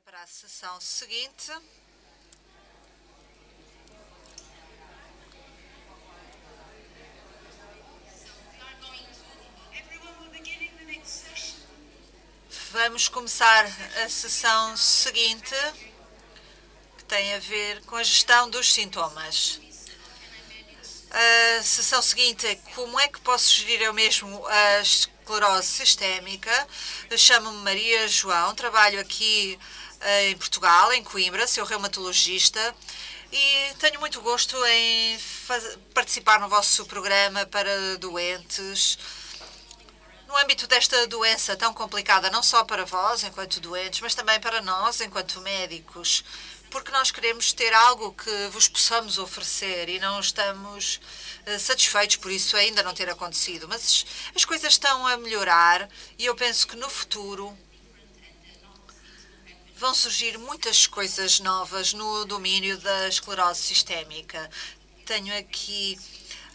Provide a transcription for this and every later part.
para a sessão seguinte. Vamos começar a sessão seguinte, que tem a ver com a gestão dos sintomas. A sessão seguinte é como é que posso gerir eu mesmo a esclerose sistémica. Chamo-me Maria João, trabalho aqui em Portugal, em Coimbra, sou reumatologista e tenho muito gosto em participar no vosso programa para doentes. No âmbito desta doença tão complicada, não só para vós, enquanto doentes, mas também para nós, enquanto médicos, porque nós queremos ter algo que vos possamos oferecer e não estamos satisfeitos por isso ainda não ter acontecido. Mas as coisas estão a melhorar e eu penso que no futuro vão surgir muitas coisas novas no domínio da esclerose sistémica. Tenho aqui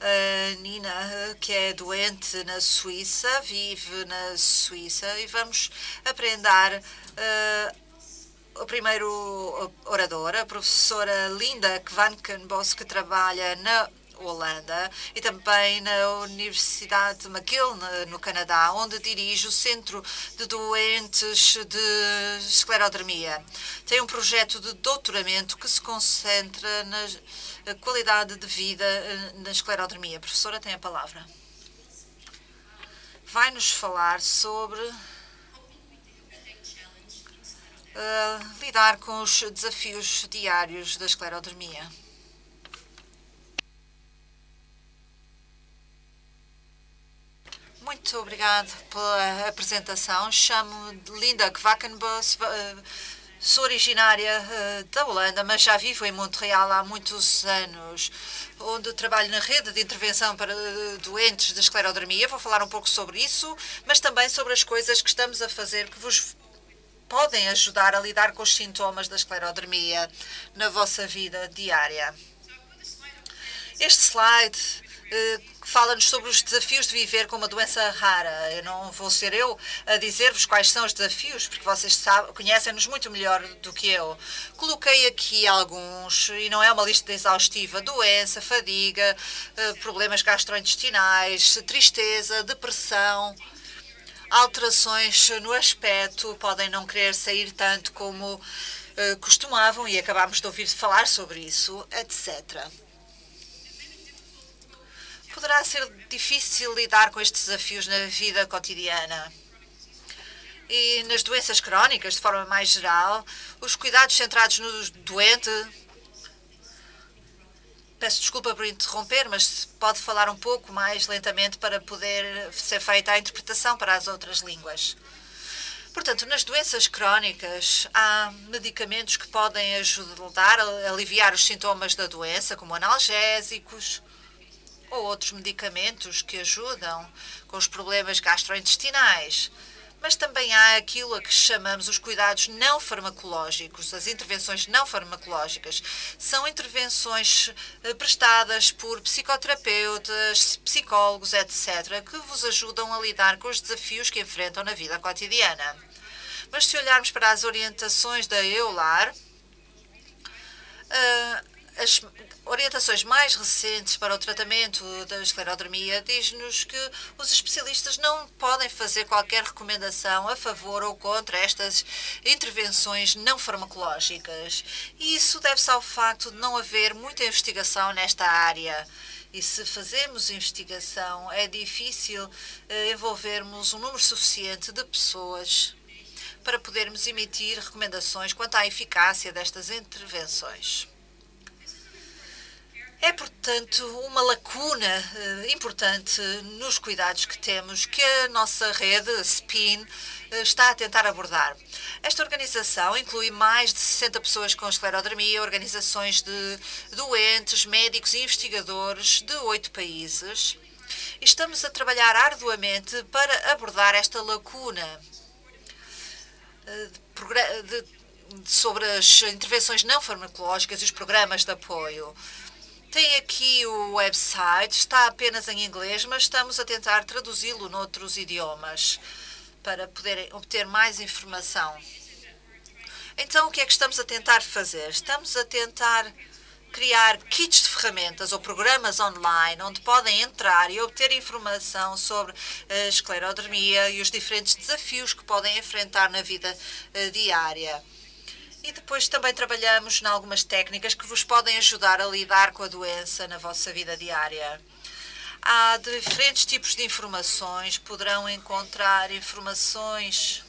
a Nina, que é doente na Suíça, vive na Suíça, e vamos aprender o primeiro orador, a professora Linda Kvankenbos, que trabalha na Holanda e também na Universidade de McGill, no Canadá, onde dirige o Centro de Doentes de Esclerodermia. Tem um projeto de doutoramento que se concentra na qualidade de vida na esclerodermia. A professora tem a palavra. Vai-nos falar sobre lidar com os desafios diários da esclerodermia. Muito obrigada pela apresentação. Chamo-me Linda Kvakenbos, sou originária da Holanda, mas já vivo em Montreal há muitos anos, onde trabalho na rede de intervenção para doentes de esclerodermia. Vou falar um pouco sobre isso, mas também sobre as coisas que estamos a fazer que vos podem ajudar a lidar com os sintomas da esclerodermia na vossa vida diária. Este slide fala-nos sobre os desafios de viver com uma doença rara. Eu não vou ser eu a dizer-vos quais são os desafios, porque vocês conhecem-nos muito melhor do que eu. Coloquei aqui alguns, e não é uma lista exaustiva: doença, fadiga, problemas gastrointestinais, tristeza, depressão, alterações no aspecto, podem não querer sair tanto como costumavam, e acabámos de ouvir falar sobre isso, etc. Poderá ser difícil lidar com estes desafios na vida cotidiana. E nas doenças crónicas, de forma mais geral, os cuidados centrados no doente. Peço desculpa por interromper, mas pode falar um pouco mais lentamente para poder ser feita a interpretação para as outras línguas. Portanto, nas doenças crónicas, há medicamentos que podem ajudar a aliviar os sintomas da doença, como analgésicos, ou outros medicamentos que ajudam com os problemas gastrointestinais. Mas também há aquilo a que chamamos os cuidados não farmacológicos, as intervenções não farmacológicas. São intervenções prestadas por psicoterapeutas, psicólogos, etc., que vos ajudam a lidar com os desafios que enfrentam na vida cotidiana. Mas se olharmos para as orientações da EULAR, as orientações mais recentes para o tratamento da esclerodermia diz-nos que os especialistas não podem fazer qualquer recomendação a favor ou contra estas intervenções não farmacológicas. E isso deve-se ao facto de não haver muita investigação nesta área. E se fazemos investigação, é difícil envolvermos um número suficiente de pessoas para podermos emitir recomendações quanto à eficácia destas intervenções. É, portanto, uma lacuna importante nos cuidados que temos, que a nossa rede, a SPIN, está a tentar abordar. Esta organização inclui mais de 60 pessoas com esclerodermia, organizações de doentes, médicos e investigadores de 8 países. E estamos a trabalhar arduamente para abordar esta lacuna sobre as intervenções não farmacológicas e os programas de apoio. Tem aqui o website, está apenas em inglês, mas estamos a tentar traduzi-lo noutros idiomas para poderem obter mais informação. Então, o que é que estamos a tentar fazer? Estamos a tentar criar kits de ferramentas ou programas online onde podem entrar e obter informação sobre a esclerodermia e os diferentes desafios que podem enfrentar na vida diária. E depois também trabalhamos em algumas técnicas que vos podem ajudar a lidar com a doença na vossa vida diária. Há diferentes tipos de informações, poderão encontrar informações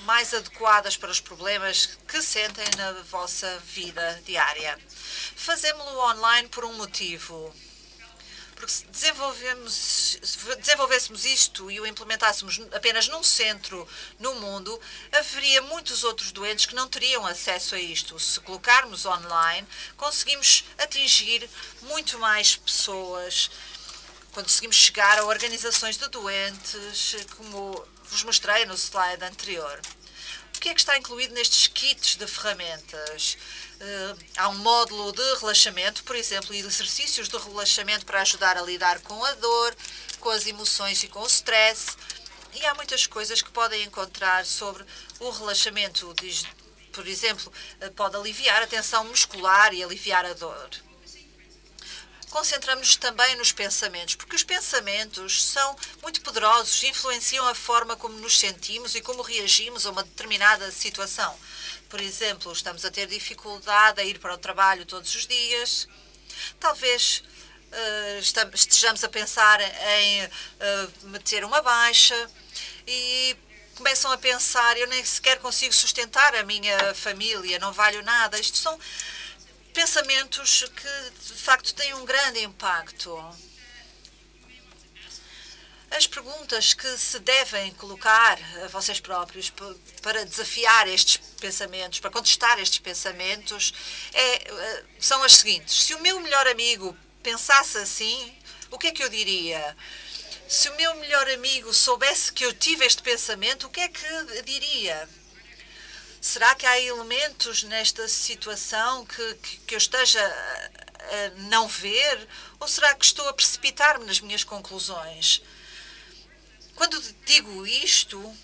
mais adequadas para os problemas que sentem na vossa vida diária. Fazemos-lo online por um motivo. Porque se desenvolvêssemos isto e o implementássemos apenas num centro no mundo, haveria muitos outros doentes que não teriam acesso a isto. Se colocarmos online, conseguimos atingir muito mais pessoas. Conseguimos chegar a organizações de doentes, como vos mostrei no slide anterior. O que é que está incluído nestes kits de ferramentas? Há um módulo de relaxamento, por exemplo, e exercícios de relaxamento para ajudar a lidar com a dor, com as emoções e com o stress. E há muitas coisas que podem encontrar sobre o relaxamento. Por exemplo, pode aliviar a tensão muscular e aliviar a dor. Concentramos-nos também nos pensamentos, porque os pensamentos são muito poderosos e influenciam a forma como nos sentimos e como reagimos a uma determinada situação. Por exemplo, estamos a ter dificuldade a ir para o trabalho todos os dias. Talvez estejamos a pensar em meter uma baixa e começam a pensar, eu nem sequer consigo sustentar a minha família, não valho nada. Isto são pensamentos que, de facto, têm um grande impacto. As perguntas que se devem colocar a vocês próprios para desafiar estes pensamentos, para contestar estes pensamentos, são as seguintes. Se o meu melhor amigo pensasse assim, o que é que eu diria? Se o meu melhor amigo soubesse que eu tive este pensamento, o que é que diria? Será que há elementos nesta situação que eu esteja a não ver? Ou será que estou a precipitar-me nas minhas conclusões? Quando digo isto,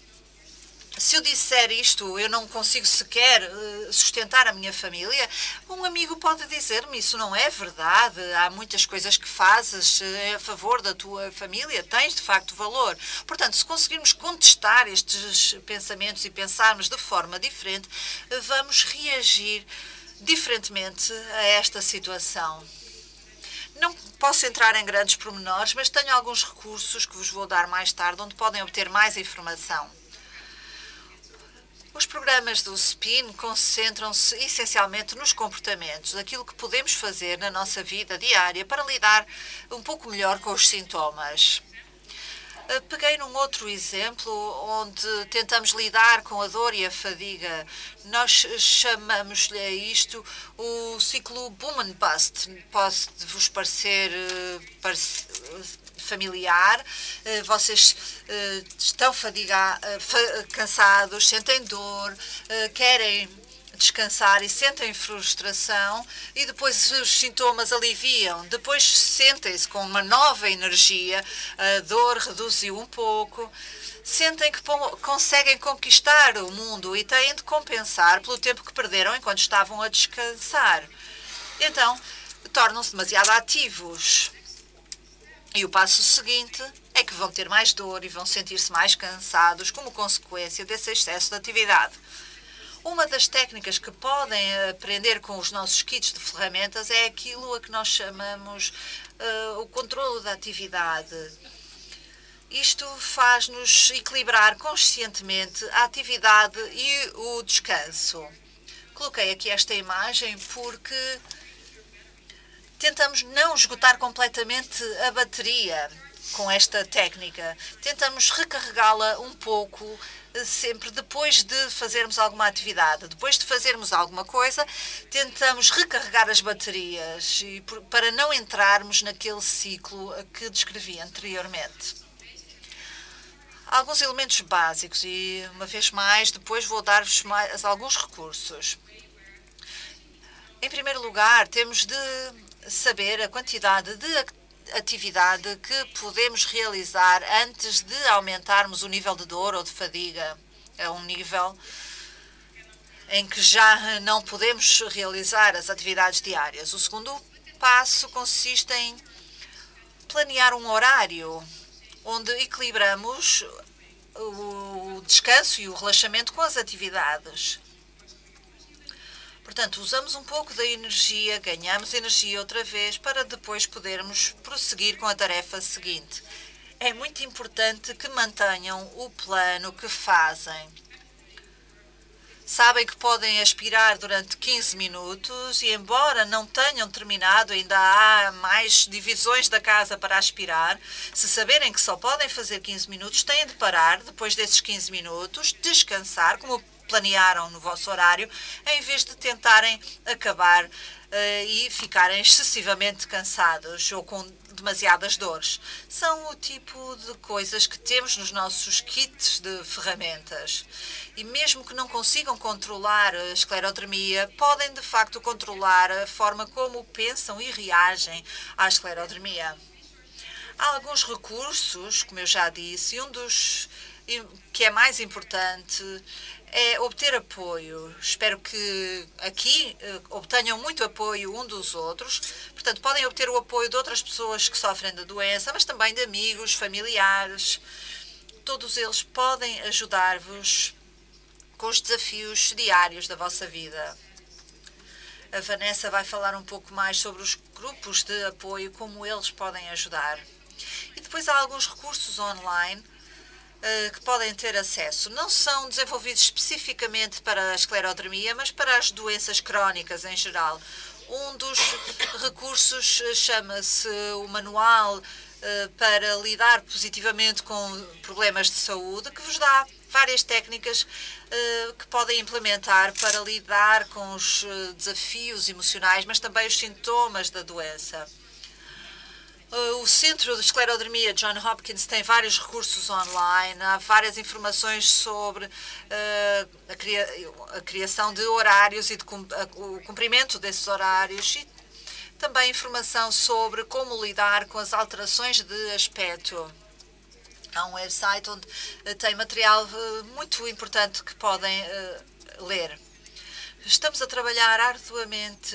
se eu disser isto, eu não consigo sequer sustentar a minha família, um amigo pode dizer-me, isso não é verdade, há muitas coisas que fazes a favor da tua família, tens de facto valor. Portanto, se conseguirmos contestar estes pensamentos e pensarmos de forma diferente, vamos reagir diferentemente a esta situação. Não posso entrar em grandes pormenores, mas tenho alguns recursos que vos vou dar mais tarde, onde podem obter mais informação. Os programas do SPIN concentram-se essencialmente nos comportamentos, daquilo que podemos fazer na nossa vida diária para lidar um pouco melhor com os sintomas. Peguei num outro exemplo onde tentamos lidar com a dor e a fadiga. Nós chamamos-lhe a isto o ciclo boom and bust. Pode vos parecer familiar, vocês estão cansados, sentem dor, querem descansar e sentem frustração e depois os sintomas aliviam, depois sentem-se com uma nova energia, a dor reduziu um pouco, sentem que conseguem conquistar o mundo e têm de compensar pelo tempo que perderam enquanto estavam a descansar. Então, tornam-se demasiado ativos. E o passo seguinte é que vão ter mais dor e vão sentir-se mais cansados como consequência desse excesso de atividade. Uma das técnicas que podem aprender com os nossos kits de ferramentas é aquilo a que nós chamamos o controlo da atividade. Isto faz-nos equilibrar conscientemente a atividade e o descanso. Coloquei aqui esta imagem porque tentamos não esgotar completamente a bateria com esta técnica. Tentamos recarregá-la um pouco sempre depois de fazermos alguma atividade. Depois de fazermos alguma coisa, tentamos recarregar as baterias para não entrarmos naquele ciclo que descrevi anteriormente. Alguns elementos básicos e, uma vez mais, depois vou dar-vos alguns recursos. Em primeiro lugar, temos de saber a quantidade de atividade que podemos realizar antes de aumentarmos o nível de dor ou de fadiga a um nível em que já não podemos realizar as atividades diárias. O segundo passo consiste em planear um horário onde equilibramos o descanso e o relaxamento com as atividades. Portanto, usamos um pouco da energia, ganhamos energia outra vez para depois podermos prosseguir com a tarefa seguinte. É muito importante que mantenham o plano que fazem. Sabem que podem aspirar durante 15 minutos e, embora não tenham terminado, ainda há mais divisões da casa para aspirar. Se saberem que só podem fazer 15 minutos, têm de parar depois desses 15 minutos, descansar, como planearam no vosso horário, em vez de tentarem acabar e ficarem excessivamente cansados ou com demasiadas dores. São o tipo de coisas que temos nos nossos kits de ferramentas. E mesmo que não consigam controlar a esclerodermia, podem de facto controlar a forma como pensam e reagem à esclerodermia. Há alguns recursos, como eu já disse, e um dos que é mais importante é obter apoio. Espero que aqui obtenham muito apoio um dos outros. Portanto, podem obter o apoio de outras pessoas que sofrem da doença, mas também de amigos, familiares. Todos eles podem ajudar-vos com os desafios diários da vossa vida. A Vanessa vai falar um pouco mais sobre os grupos de apoio, como eles podem ajudar. E depois há alguns recursos online que podem ter acesso. Não são desenvolvidos especificamente para a esclerodermia, mas para as doenças crónicas em geral. Um dos recursos chama-se o Manual para lidar positivamente com problemas de saúde, que vos dá várias técnicas que podem implementar para lidar com os desafios emocionais, mas também os sintomas da doença. O Centro de Esclerodermia John Hopkins tem vários recursos online, há várias informações sobre a criação de horários e o cumprimento desses horários e também informação sobre como lidar com as alterações de aspecto. Há um website onde tem material muito importante que podem ler. Estamos a trabalhar arduamente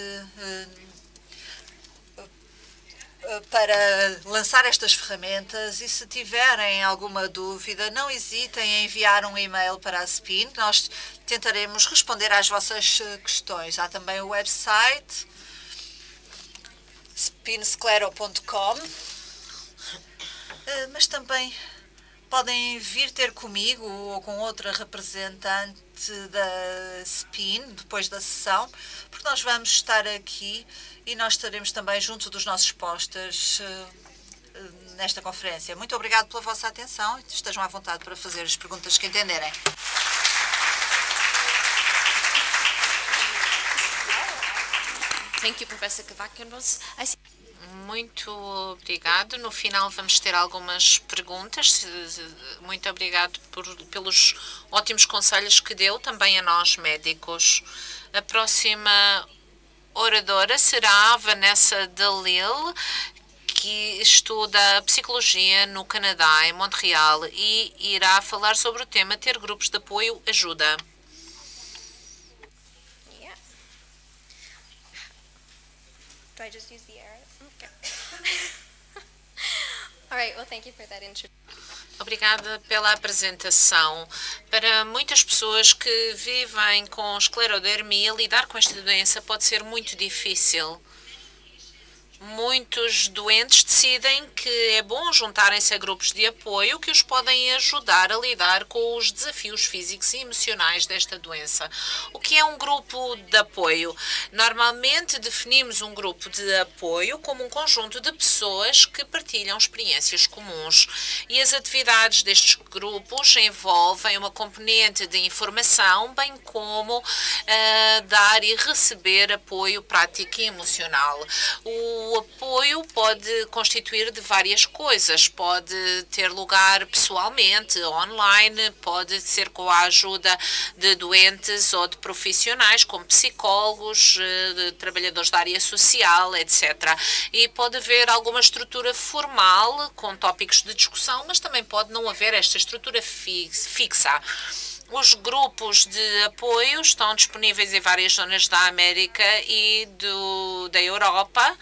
para lançar estas ferramentas e se tiverem alguma dúvida, não hesitem em enviar um e-mail para a SPIN. Nós tentaremos responder às vossas questões. Há também o website spinsclero.com, mas também podem vir ter comigo ou com outra representante da SPIN depois da sessão, porque nós vamos estar aqui e nós estaremos também junto dos nossos postas nesta conferência. Muito obrigado pela vossa atenção e estejam à vontade para fazer as perguntas que entenderem. Thank you, Professor Kavakianos. Muito obrigado. No final vamos ter algumas perguntas. Muito obrigado pelos ótimos conselhos que deu, também a nós médicos. A próxima oradora será a Vanessa Dalil, que estuda psicologia no Canadá, em Montreal, e irá falar sobre o tema ter grupos de apoio ajuda. Do I just use the arrow? Okay. All right, well, thank you for that introduction. Obrigada pela apresentação. Para muitas pessoas que vivem com esclerodermia, lidar com esta doença pode ser muito difícil. Muitos doentes decidem que é bom juntarem-se a grupos de apoio que os podem ajudar a lidar com os desafios físicos e emocionais desta doença. O que é um grupo de apoio? Normalmente definimos um grupo de apoio como um conjunto de pessoas que partilham experiências comuns. E as atividades destes grupos envolvem uma componente de informação, bem como dar e receber apoio prático e emocional. O apoio pode constituir de várias coisas, pode ter lugar pessoalmente, online, pode ser com a ajuda de doentes ou de profissionais, como psicólogos, de trabalhadores da área social, etc. E pode haver alguma estrutura formal, com tópicos de discussão, mas também pode não haver esta estrutura fixa. Os grupos de apoio estão disponíveis em várias zonas da América e da Europa.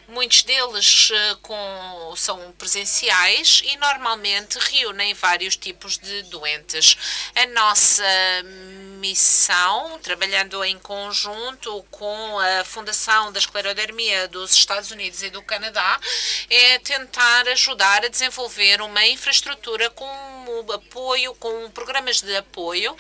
Muitos deles são presenciais e normalmente reúnem vários tipos de doentes. A nossa missão, trabalhando em conjunto com a Fundação da Esclerodermia dos Estados Unidos e do Canadá, é tentar ajudar a desenvolver uma infraestrutura com programas de apoio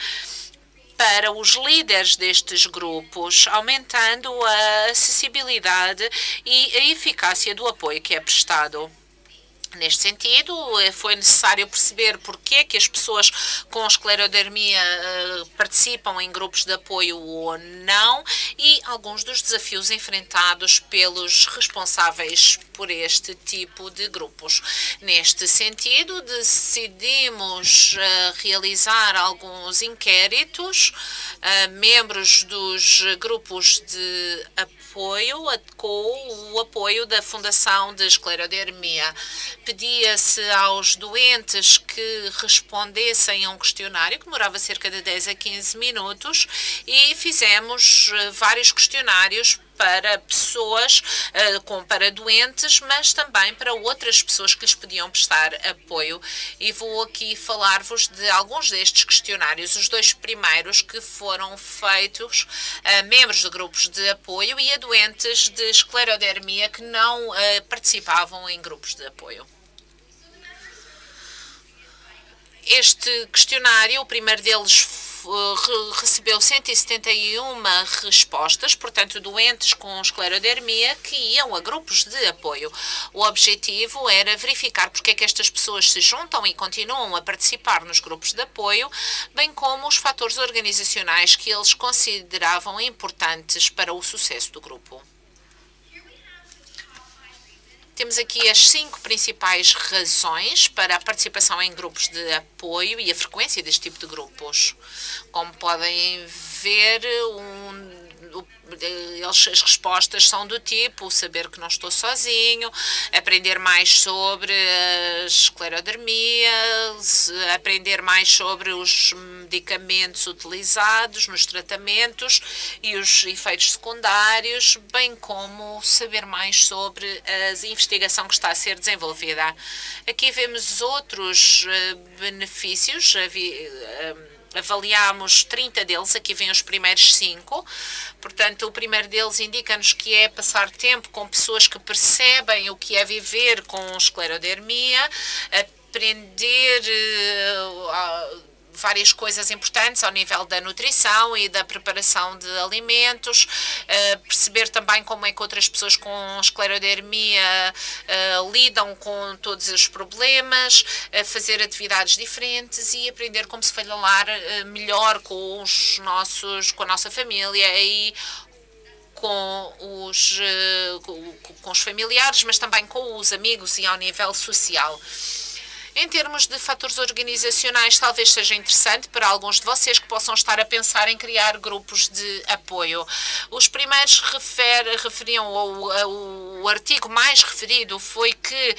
para os líderes destes grupos, aumentando a acessibilidade e a eficácia do apoio que é prestado. Neste sentido, foi necessário perceber porque é que as pessoas com esclerodermia participam em grupos de apoio ou não e alguns dos desafios enfrentados pelos responsáveis por este tipo de grupos. Neste sentido, decidimos realizar alguns inquéritos a membros dos grupos de apoio com o apoio da Fundação de Esclerodermia. Pedia-se aos doentes que respondessem a um questionário que demorava cerca de 10 a 15 minutos e fizemos vários questionários para pessoas, para doentes, mas também para outras pessoas que lhes podiam prestar apoio. E vou aqui falar-vos de alguns destes questionários, os dois primeiros que foram feitos a membros de grupos de apoio e a doentes de esclerodermia que não participavam em grupos de apoio. Este questionário, o primeiro deles recebeu 171 respostas, portanto, doentes com esclerodermia que iam a grupos de apoio. O objetivo era verificar porque é que estas pessoas se juntam e continuam a participar nos grupos de apoio, bem como os fatores organizacionais que eles consideravam importantes para o sucesso do grupo. Temos aqui as 5 principais razões para a participação em grupos de apoio e a frequência deste tipo de grupos. Como podem ver, as respostas são do tipo saber que não estou sozinho, aprender mais sobre a esclerodermia, aprender mais sobre os medicamentos utilizados nos tratamentos e os efeitos secundários, bem como saber mais sobre a investigação que está a ser desenvolvida. Aqui vemos outros benefícios. Avaliámos 30 deles, aqui vêm os primeiros 5. Portanto, o primeiro deles indica-nos que é passar tempo com pessoas que percebem o que é viver com esclerodermia, aprender várias coisas importantes ao nível da nutrição e da preparação de alimentos, perceber também como é que outras pessoas com esclerodermia lidam com todos os problemas, fazer atividades diferentes e aprender como se falar melhor com a nossa família e com os familiares, mas também com os amigos e ao nível social. Em termos de fatores organizacionais, talvez seja interessante para alguns de vocês que possam estar a pensar em criar grupos de apoio. Os primeiros referiam, o artigo mais referido foi que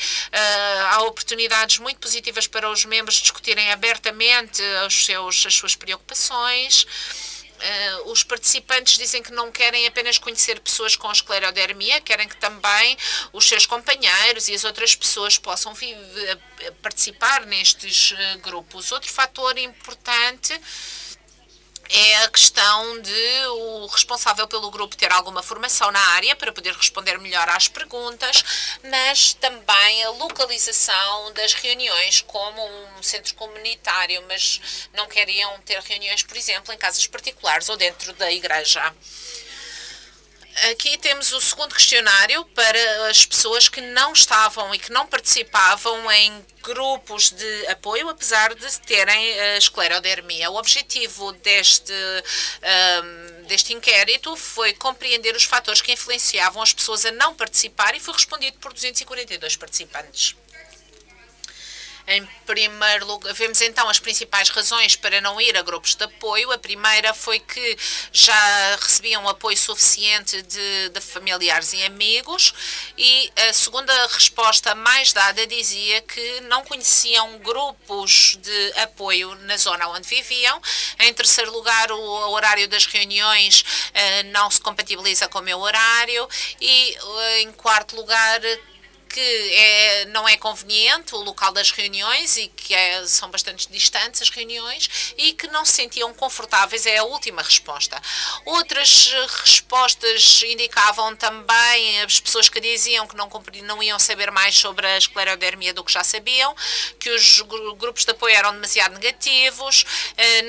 há oportunidades muito positivas para os membros discutirem abertamente as suas preocupações. Os participantes dizem que não querem apenas conhecer pessoas com esclerodermia, querem que também os seus companheiros e as outras pessoas possam participar nestes grupos. Outro fator importante é a questão de o responsável pelo grupo ter alguma formação na área para poder responder melhor às perguntas, mas também a localização das reuniões como um centro comunitário, mas não queriam ter reuniões, por exemplo, em casas particulares ou dentro da igreja. Aqui temos o segundo questionário para as pessoas que não estavam e que não participavam em grupos de apoio, apesar de terem esclerodermia. O objetivo deste inquérito foi compreender os fatores que influenciavam as pessoas a não participar e foi respondido por 242 participantes. Em primeiro lugar, vemos então as principais razões para não ir a grupos de apoio. A primeira foi que já recebiam apoio suficiente de familiares e amigos, e a segunda resposta mais dada dizia que não conheciam grupos de apoio na zona onde viviam. Em terceiro lugar, o horário das reuniões não se compatibiliza com o meu horário, e em quarto lugar, que não é conveniente o local das reuniões e que são bastante distantes as reuniões e que não se sentiam confortáveis, é a última resposta. Outras respostas indicavam também as pessoas que diziam que não iam saber mais sobre a esclerodermia do que já sabiam, que os grupos de apoio eram demasiado negativos,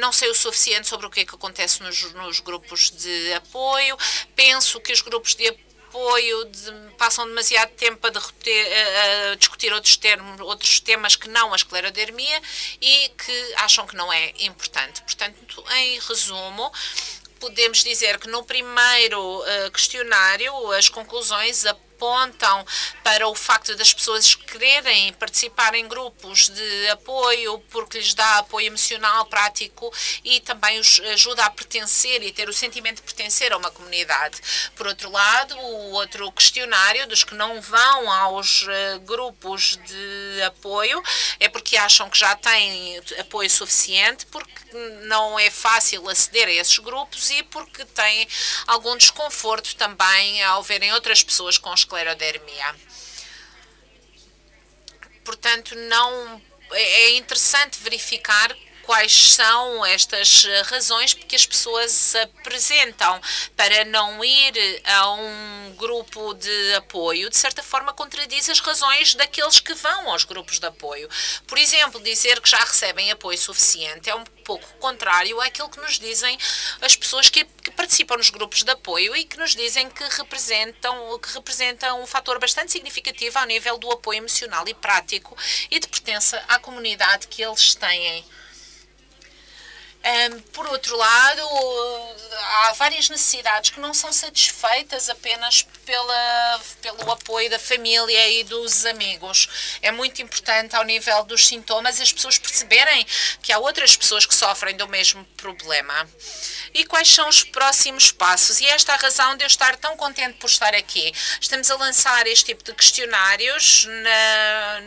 não sei o suficiente sobre o que é que acontece nos grupos de apoio, penso que os grupos de apoio passam demasiado tempo a discutir outros temas que não a esclerodermia e que acham que não é importante. Portanto, em resumo, podemos dizer que no primeiro questionário as conclusões apontam para o facto das pessoas quererem participar em grupos de apoio porque lhes dá apoio emocional, prático e também os ajuda a pertencer e ter o sentimento de pertencer a uma comunidade. Por outro lado, o outro questionário dos que não vão aos grupos de apoio é porque acham que já têm apoio suficiente, porque não é fácil aceder a esses grupos e porque têm algum desconforto também ao verem outras pessoas com esclerodermia. Portanto, é interessante verificar quais são estas razões porque as pessoas apresentam para não ir a um grupo de apoio. De certa forma, contradiz as razões daqueles que vão aos grupos de apoio. Por exemplo, dizer que já recebem apoio suficiente é um pouco contrário àquilo que nos dizem as pessoas que participam nos grupos de apoio e que nos dizem que representam um fator bastante significativo ao nível do apoio emocional e prático e de pertença à comunidade que eles têm. Por outro lado, há várias necessidades que não são satisfeitas apenas pelo apoio da família e dos amigos. É muito importante, ao nível dos sintomas, as pessoas perceberem que há outras pessoas que sofrem do mesmo problema. E quais são os próximos passos? E esta é a razão de eu estar tão contente por estar aqui. Estamos a lançar este tipo de questionários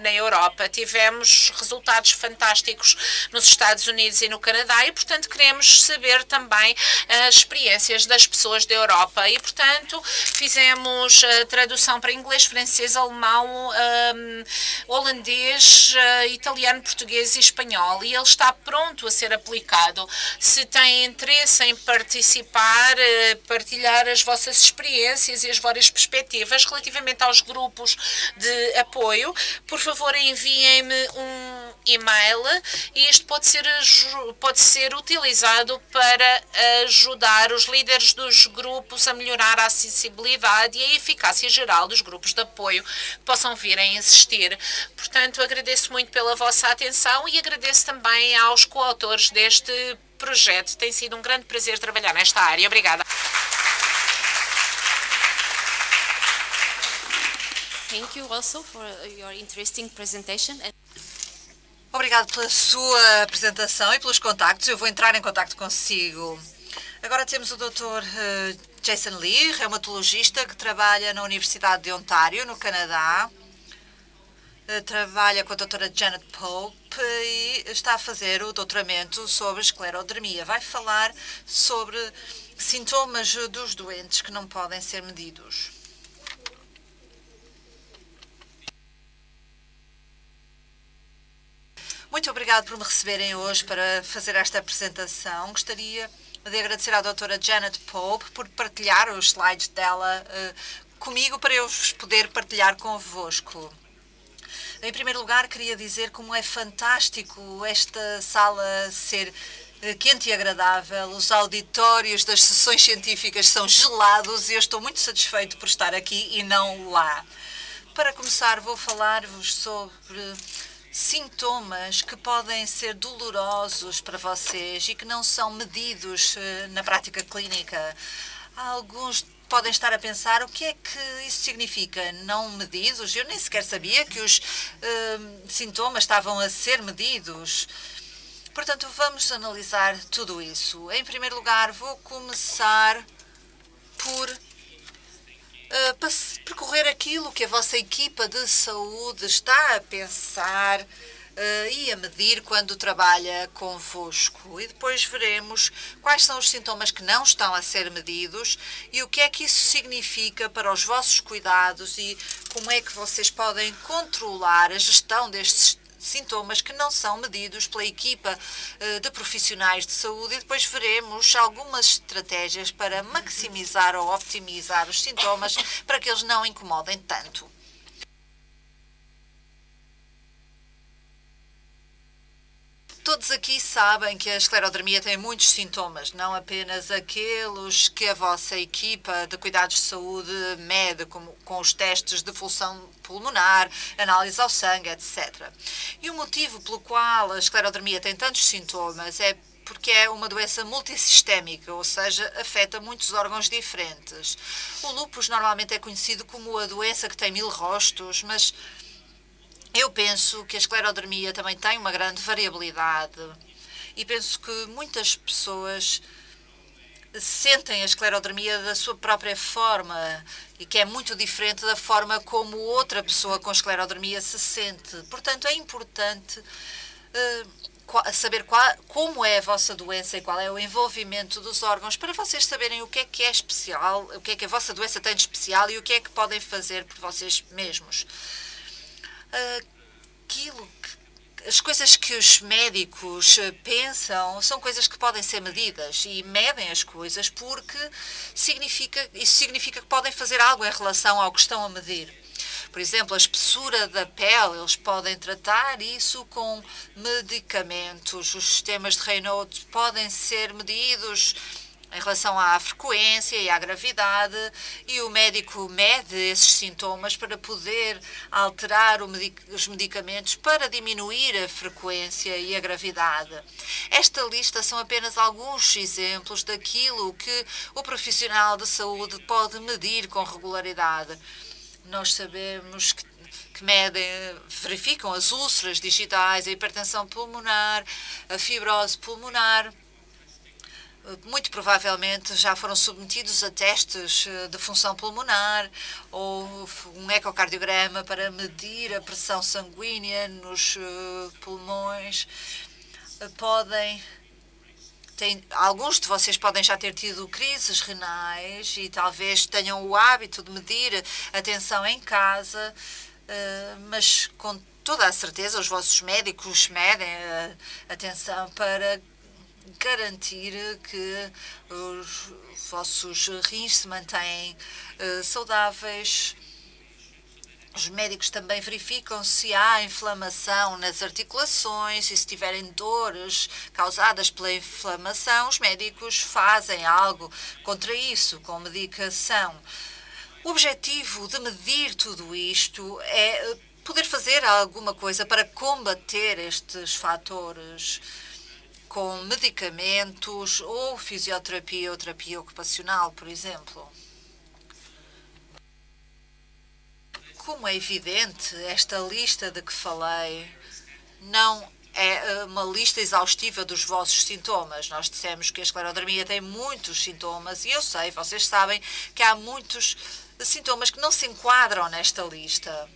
na Europa. Tivemos resultados fantásticos nos Estados Unidos e no Canadá e, portanto, queremos saber também as experiências das pessoas da Europa e, portanto, fizemos a tradução para inglês, francês, alemão, holandês, italiano, português e espanhol, e ele está pronto a ser aplicado. Se têm interesse em participar, partilhar as vossas experiências e as várias perspectivas relativamente aos grupos de apoio, por favor enviem-me um e-mail e isto pode ser utilizado para ajudar os líderes dos grupos a melhorar a acessibilidade e a eficácia geral dos grupos de apoio que possam vir a existir. Portanto, agradeço muito pela vossa atenção e agradeço também aos coautores deste projeto. Tem sido um grande prazer trabalhar nesta área. Obrigada. Thank you also for your interesting presentation. Obrigado pela sua apresentação e pelos contactos. Eu vou entrar em contacto consigo. Agora temos o Dr. Jason Lee, reumatologista, que trabalha na Universidade de Ontário, no Canadá. Trabalha com a doutora Janet Pope e está a fazer o doutoramento sobre esclerodermia. Vai falar sobre sintomas dos doentes que não podem ser medidos. Muito obrigado por me receberem hoje para fazer esta apresentação. Gostaria de agradecer à doutora Janet Pope por partilhar os slides dela comigo para eu vos poder partilhar convosco. Em primeiro lugar, queria dizer como é fantástico esta sala ser quente e agradável. Os auditórios das sessões científicas são gelados e eu estou muito satisfeito por estar aqui e não lá. Para começar, vou falar-vos sobre sintomas que podem ser dolorosos para vocês e que não são medidos na prática clínica. Alguns podem estar a pensar o que é que isso significa, não medidos. Eu nem sequer sabia que os sintomas estavam a ser medidos. Portanto, vamos analisar tudo isso. Em primeiro lugar, vou começar por percorrer aquilo que a vossa equipa de saúde está a pensar e a medir quando trabalha convosco. E depois veremos quais são os sintomas que não estão a ser medidos e o que é que isso significa para os vossos cuidados e como é que vocês podem controlar a gestão destes sintomas que não são medidos pela equipa de profissionais de saúde, e depois veremos algumas estratégias para maximizar ou optimizar os sintomas para que eles não incomodem tanto. Todos aqui sabem que a esclerodermia tem muitos sintomas, não apenas aqueles que a vossa equipa de cuidados de saúde mede, como com os testes de função pulmonar, análise ao sangue, etc. E o motivo pelo qual a esclerodermia tem tantos sintomas é porque é uma doença multissistémica, ou seja, afeta muitos órgãos diferentes. O lúpus normalmente é conhecido como a doença que tem 1000 rostos, mas eu penso que a esclerodermia também tem uma grande variabilidade e penso que muitas pessoas sentem a esclerodermia da sua própria forma e que é muito diferente da forma como outra pessoa com esclerodermia se sente. Portanto, é importante saber como é a vossa doença e qual é o envolvimento dos órgãos para vocês saberem o que é especial, o que é que a vossa doença tem de especial e o que é que podem fazer por vocês mesmos. As coisas que os médicos pensam são coisas que podem ser medidas e medem as coisas porque isso significa que podem fazer algo em relação ao que estão a medir. Por exemplo, a espessura da pele, eles podem tratar isso com medicamentos. Os sistemas de Raynaud podem ser medidos em relação à frequência e à gravidade, e o médico mede esses sintomas para poder alterar os medicamentos para diminuir a frequência e a gravidade. Esta lista são apenas alguns exemplos daquilo que o profissional de saúde pode medir com regularidade. Nós sabemos que verificam as úlceras digitais, a hipertensão pulmonar, a fibrose pulmonar. Muito provavelmente já foram submetidos a testes de função pulmonar ou um ecocardiograma para medir a pressão sanguínea nos pulmões. Alguns de vocês podem já ter tido crises renais e talvez tenham o hábito de medir a tensão em casa, mas com toda a certeza os vossos médicos medem a tensão para garantir que os vossos rins se mantêm saudáveis. Os médicos também verificam se há inflamação nas articulações e se tiverem dores causadas pela inflamação, os médicos fazem algo contra isso, com medicação. O objetivo de medir tudo isto é poder fazer alguma coisa para combater estes fatores com medicamentos ou fisioterapia ou terapia ocupacional, por exemplo. Como é evidente, esta lista de que falei não é uma lista exaustiva dos vossos sintomas. Nós dissemos que a esclerodermia tem muitos sintomas e eu sei, vocês sabem, que há muitos sintomas que não se enquadram nesta lista.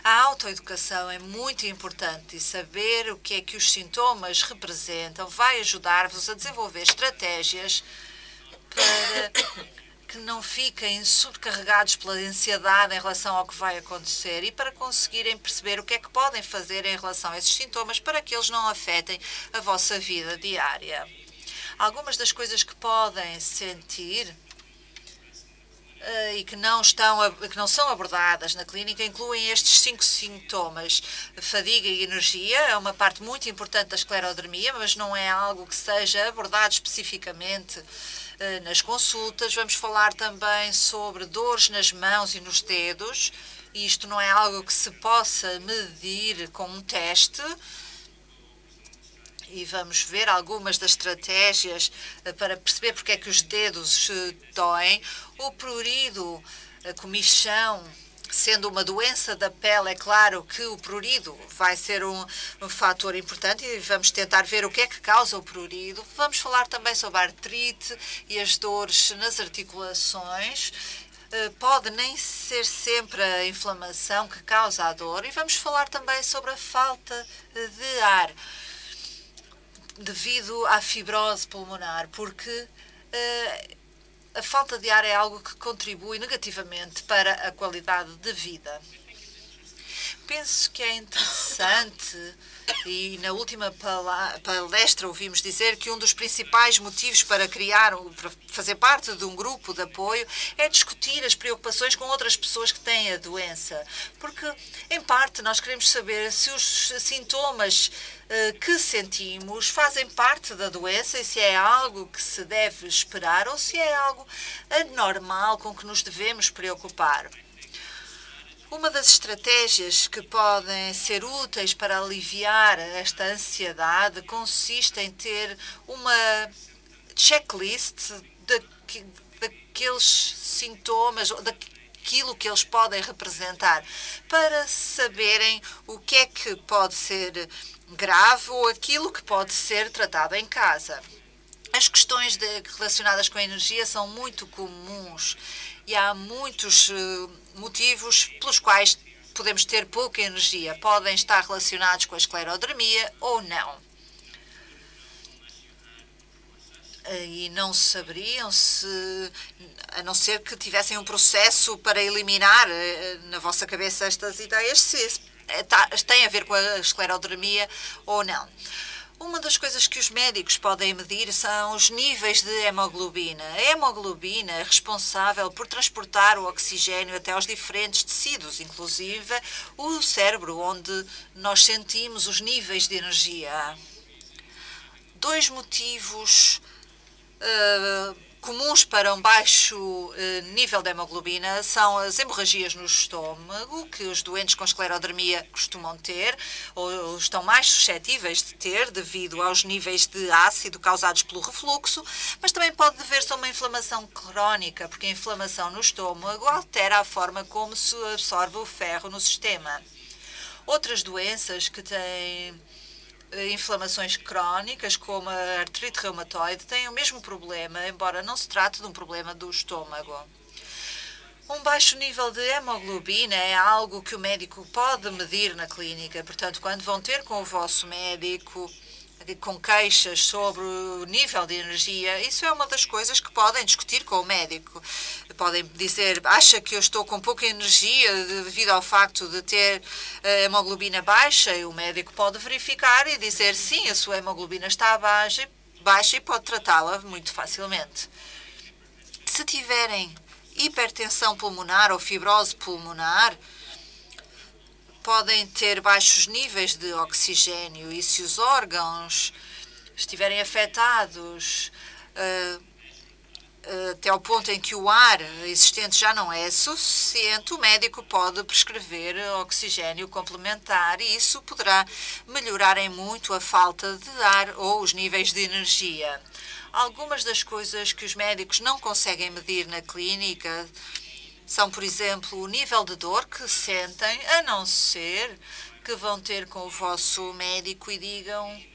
A autoeducação é muito importante e saber o que é que os sintomas representam vai ajudar-vos a desenvolver estratégias para que não fiquem sobrecarregados pela ansiedade em relação ao que vai acontecer e para conseguirem perceber o que é que podem fazer em relação a esses sintomas para que eles não afetem a vossa vida diária. Algumas das coisas que podem sentir e que não são abordadas na clínica incluem estes 5 sintomas. Fadiga e energia é uma parte muito importante da esclerodermia, mas não é algo que seja abordado especificamente nas consultas. Vamos falar também sobre dores nas mãos e nos dedos. E isto não é algo que se possa medir com um teste. e vamos ver algumas das estratégias para perceber porque é que os dedos doem. O prurido, a comichão, sendo uma doença da pele, é claro que o prurido vai ser um fator importante e vamos tentar ver o que é que causa o prurido. Vamos falar também sobre a artrite e as dores nas articulações. Pode nem ser sempre a inflamação que causa a dor. E vamos falar também sobre a falta de ar devido à fibrose pulmonar, porque a falta de ar é algo que contribui negativamente para a qualidade de vida. Penso que é interessante, e na última palestra ouvimos dizer que um dos principais motivos para para fazer parte de um grupo de apoio é discutir as preocupações com outras pessoas que têm a doença. Porque, em parte, nós queremos saber se os sintomas que sentimos fazem parte da doença e se é algo que se deve esperar ou se é algo anormal com que nos devemos preocupar. Uma das estratégias que podem ser úteis para aliviar esta ansiedade consiste em ter uma checklist daqueles sintomas, daquilo que eles podem representar, para saberem o que é que pode ser grave ou aquilo que pode ser tratado em casa. As questões relacionadas com a energia são muito comuns e há muitos motivos pelos quais podemos ter pouca energia. Podem estar relacionados com a esclerodermia ou não. E não saberiam se, a não ser que tivessem um processo para eliminar na vossa cabeça estas ideias, se tem a ver com a esclerodermia ou não. Uma das coisas que os médicos podem medir são os níveis de hemoglobina. A hemoglobina é responsável por transportar o oxigênio até aos diferentes tecidos, inclusive o cérebro, onde nós sentimos os níveis de energia. Dois motivos comuns para um baixo nível de hemoglobina são as hemorragias no estômago, que os doentes com esclerodermia costumam ter, ou estão mais suscetíveis de ter, devido aos níveis de ácido causados pelo refluxo, mas também pode dever-se a uma inflamação crónica, porque a inflamação no estômago altera a forma como se absorve o ferro no sistema. Outras doenças que têm inflamações crónicas, como a artrite reumatoide, têm o mesmo problema, embora não se trate de um problema do estômago. Um baixo nível de hemoglobina é algo que o médico pode medir na clínica. Portanto, quando vão ter com o vosso médico com queixas sobre o nível de energia, isso é uma das coisas que podem discutir com o médico. Podem dizer, acha que eu estou com pouca energia devido ao facto de ter a hemoglobina baixa, e o médico pode verificar e dizer, sim, a sua hemoglobina está baixa e pode tratá-la muito facilmente. Se tiverem hipertensão pulmonar ou fibrose pulmonar, podem ter baixos níveis de oxigênio, e se os órgãos estiverem afetados até ao ponto em que o ar existente já não é suficiente, o médico pode prescrever oxigênio complementar e isso poderá melhorar em muito a falta de ar ou os níveis de energia. Algumas das coisas que os médicos não conseguem medir na clínica são, por exemplo, o nível de dor que sentem, a não ser que vão ter com o vosso médico e digam,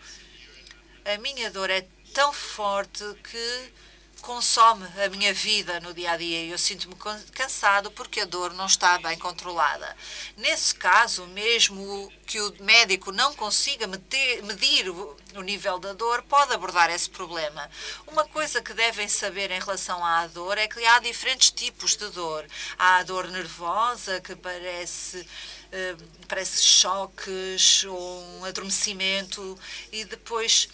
a minha dor é tão forte que consome a minha vida no dia a dia e eu sinto-me cansado porque a dor não está bem controlada. Nesse caso, mesmo que o médico não consiga medir o nível da dor, pode abordar esse problema. Uma coisa que devem saber em relação à dor é que há diferentes tipos de dor. Há a dor nervosa, que parece choques ou um adormecimento, e depois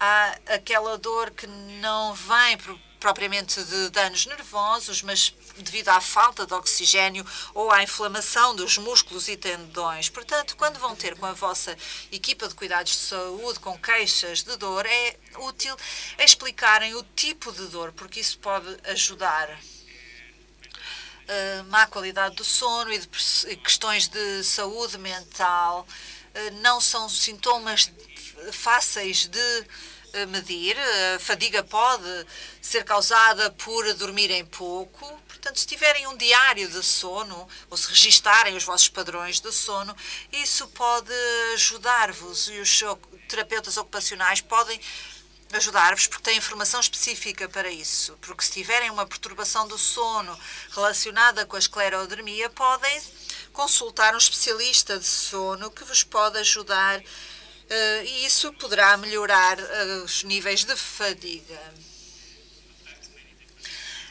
há aquela dor que não vem propriamente de danos nervosos, mas devido à falta de oxigênio ou à inflamação dos músculos e tendões. Portanto, quando vão ter com a vossa equipa de cuidados de saúde com queixas de dor, é útil explicarem o tipo de dor, porque isso pode ajudar. Má qualidade do sono e questões de saúde mental não são sintomas fáceis de medir. A fadiga pode ser causada por dormirem pouco. Portanto, se tiverem um diário de sono, ou se registarem os vossos padrões de sono, isso pode ajudar-vos, e os terapeutas ocupacionais podem ajudar-vos porque têm informação específica para isso. Porque se tiverem uma perturbação do sono relacionada com a esclerodermia, podem consultar um especialista de sono que vos pode ajudar, e isso poderá melhorar os níveis de fadiga.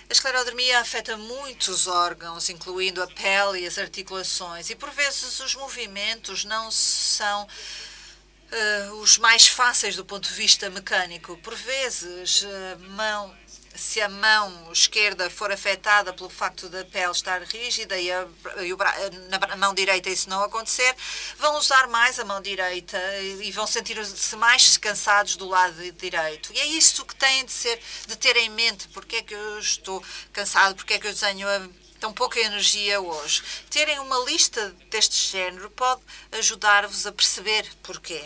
A esclerodermia afeta muitos órgãos, incluindo a pele e as articulações, e por vezes os movimentos não são os mais fáceis do ponto de vista mecânico. Por vezes, se a mão esquerda for afetada pelo facto da pele estar rígida na mão direita isso não acontecer, vão usar mais a mão direita e vão sentir-se mais cansados do lado direito. E é isso que têm de ter em mente. Porque é que eu estou cansado? Porque é que eu tenho tão pouca energia hoje? Terem uma lista deste género pode ajudar-vos a perceber porquê.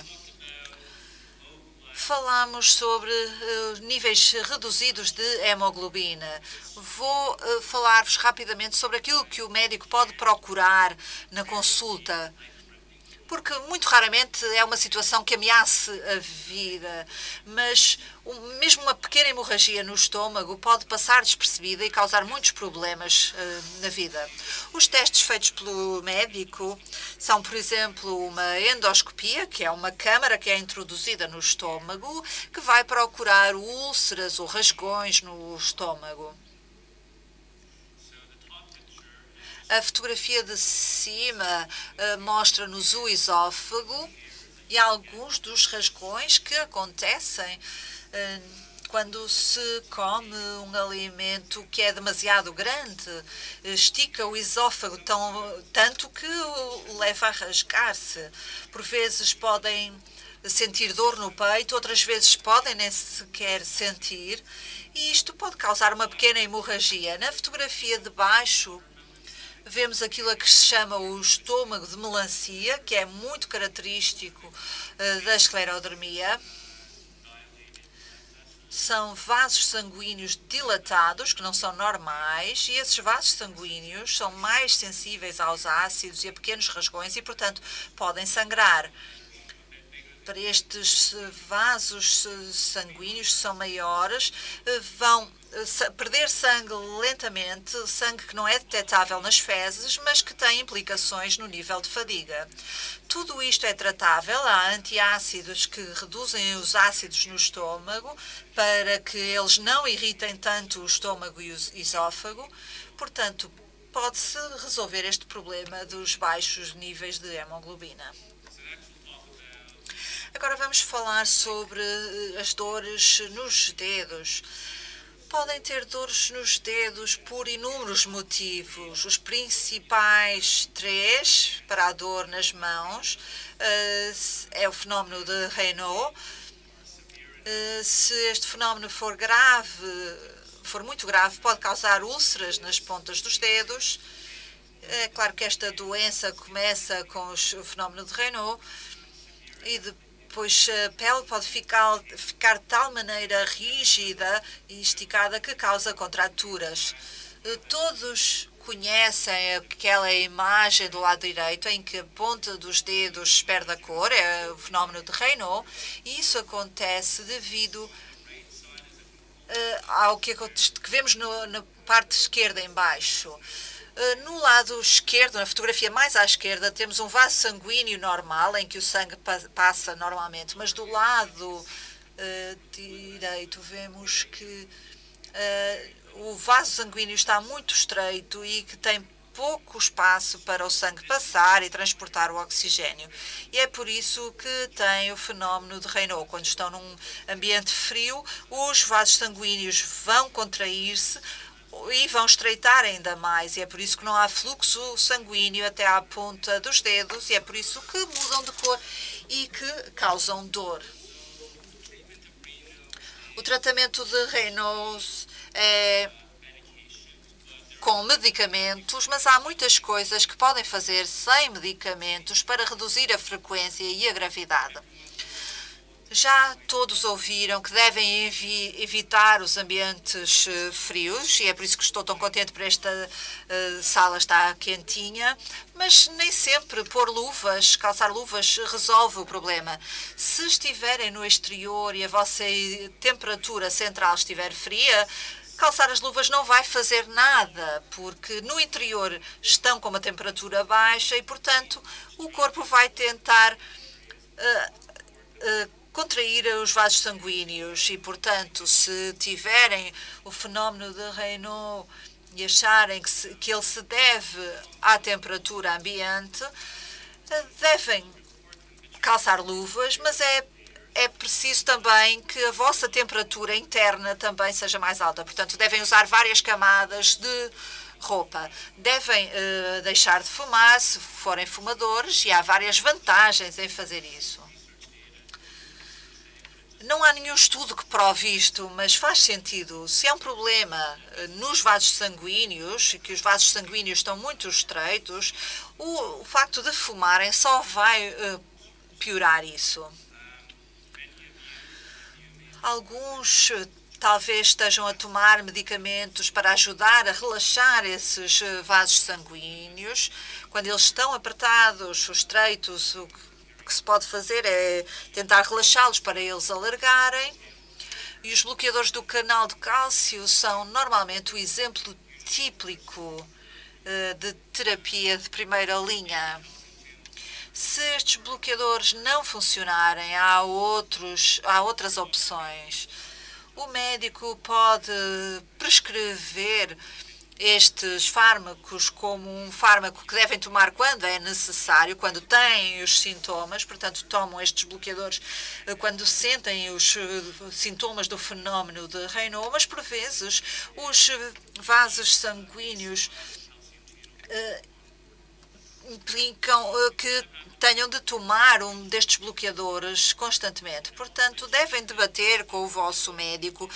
Falamos sobre níveis reduzidos de hemoglobina. Vou falar-vos rapidamente sobre aquilo que o médico pode procurar na consulta, porque muito raramente é uma situação que ameace a vida, mas mesmo uma pequena hemorragia no estômago pode passar despercebida e causar muitos problemas na vida. Os testes feitos pelo médico são, por exemplo, uma endoscopia, que é uma câmara que é introduzida no estômago, que vai procurar úlceras ou rasgões no estômago. A fotografia de cima mostra-nos o esófago e alguns dos rasgões que acontecem quando se come um alimento que é demasiado grande. Estica o esófago tanto que o leva a rasgar-se. Por vezes podem sentir dor no peito, outras vezes podem nem sequer sentir, e isto pode causar uma pequena hemorragia. Na fotografia de baixo, vemos aquilo a que se chama o estômago de melancia, que é muito característico da esclerodermia. São vasos sanguíneos dilatados, que não são normais, e esses vasos sanguíneos são mais sensíveis aos ácidos e a pequenos rasgões e, portanto, podem sangrar. Para estes vasos sanguíneos que são maiores, vão perder sangue lentamente, sangue que não é detectável nas fezes, mas que tem implicações no nível de fadiga. Tudo isto é tratável. Há antiácidos que reduzem os ácidos no estômago para que eles não irritem tanto o estômago e o esófago. Portanto, pode-se resolver este problema dos baixos níveis de hemoglobina. Agora vamos falar sobre as dores nos dedos. Podem ter dores nos dedos por inúmeros motivos. Os principais três para a dor nas mãos é o fenómeno de Raynaud. Se este fenómeno for muito grave, pode causar úlceras nas pontas dos dedos. É claro que esta doença começa com o fenómeno de Raynaud e depois a pele pode ficar de tal maneira rígida e esticada que causa contraturas. Todos conhecem aquela imagem do lado direito em que a ponta dos dedos perde a cor, é o fenómeno de Raynaud, e isso acontece devido ao que vemos na parte esquerda em baixo. No lado esquerdo, na fotografia mais à esquerda, temos um vaso sanguíneo normal, em que o sangue passa normalmente, mas do lado direito vemos que o vaso sanguíneo está muito estreito e que tem pouco espaço para o sangue passar e transportar o oxigênio. E é por isso que tem o fenómeno de Raynaud. Quando estão num ambiente frio, os vasos sanguíneos vão contrair-se e vão estreitar ainda mais, e é por isso que não há fluxo sanguíneo até à ponta dos dedos, e é por isso que mudam de cor e que causam dor. O tratamento de Raynaud é com medicamentos, mas há muitas coisas que podem fazer sem medicamentos para reduzir a frequência e a gravidade. Já todos ouviram que devem evitar os ambientes frios e é por isso que estou tão contente por esta sala estar quentinha, mas nem sempre pôr luvas, calçar luvas resolve o problema. Se estiverem no exterior e a vossa temperatura central estiver fria, calçar as luvas não vai fazer nada, porque no interior estão com uma temperatura baixa e, portanto, o corpo vai tentar contrair os vasos sanguíneos e, portanto, se tiverem o fenómeno de Raynaud e acharem que ele se deve à temperatura ambiente, devem calçar luvas, mas é preciso também que a vossa temperatura interna também seja mais alta. Portanto, devem usar várias camadas de roupa. Devem deixar de fumar se forem fumadores e há várias vantagens em fazer isso. Não há nenhum estudo que prove isto, mas faz sentido. Se há um problema nos vasos sanguíneos, que os vasos sanguíneos estão muito estreitos, o facto de fumarem só vai piorar isso. Alguns talvez estejam a tomar medicamentos para ajudar a relaxar esses vasos sanguíneos. Quando eles estão apertados, estreitos, o que se pode fazer é tentar relaxá-los para eles alargarem. E os bloqueadores do canal de cálcio são normalmente o exemplo típico de terapia de primeira linha. Se estes bloqueadores não funcionarem, há outras opções. O médico pode prescrever estes fármacos como um fármaco que devem tomar quando é necessário, quando têm os sintomas, portanto, tomam estes bloqueadores quando sentem os sintomas do fenómeno de Raynaud, mas por vezes os vasos sanguíneos implicam que tenham de tomar um destes bloqueadores constantemente. Portanto, devem debater com o vosso médico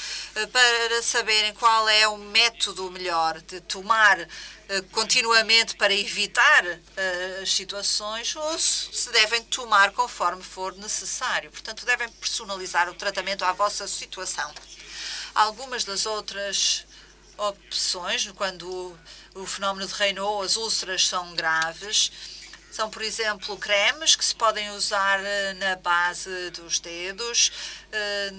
para saberem qual é o método melhor de tomar continuamente para evitar as situações ou se devem tomar conforme for necessário. Portanto, devem personalizar o tratamento à vossa situação. Algumas das outras opções, quando o fenómeno de Raynaud, as úlceras são graves, são, por exemplo, cremes que se podem usar na base dos dedos,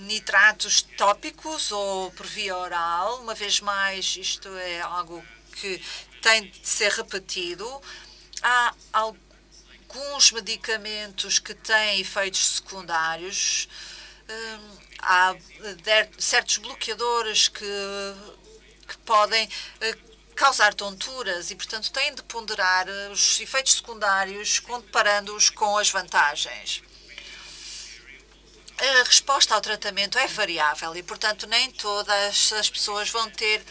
nitratos tópicos ou por via oral. Uma vez mais, isto é algo que tem de ser repetido. Há alguns medicamentos que têm efeitos secundários. Há certos bloqueadores que podem causar tonturas e, portanto, têm de ponderar os efeitos secundários comparando-os com as vantagens. A resposta ao tratamento é variável e, portanto, nem todas as pessoas vão ter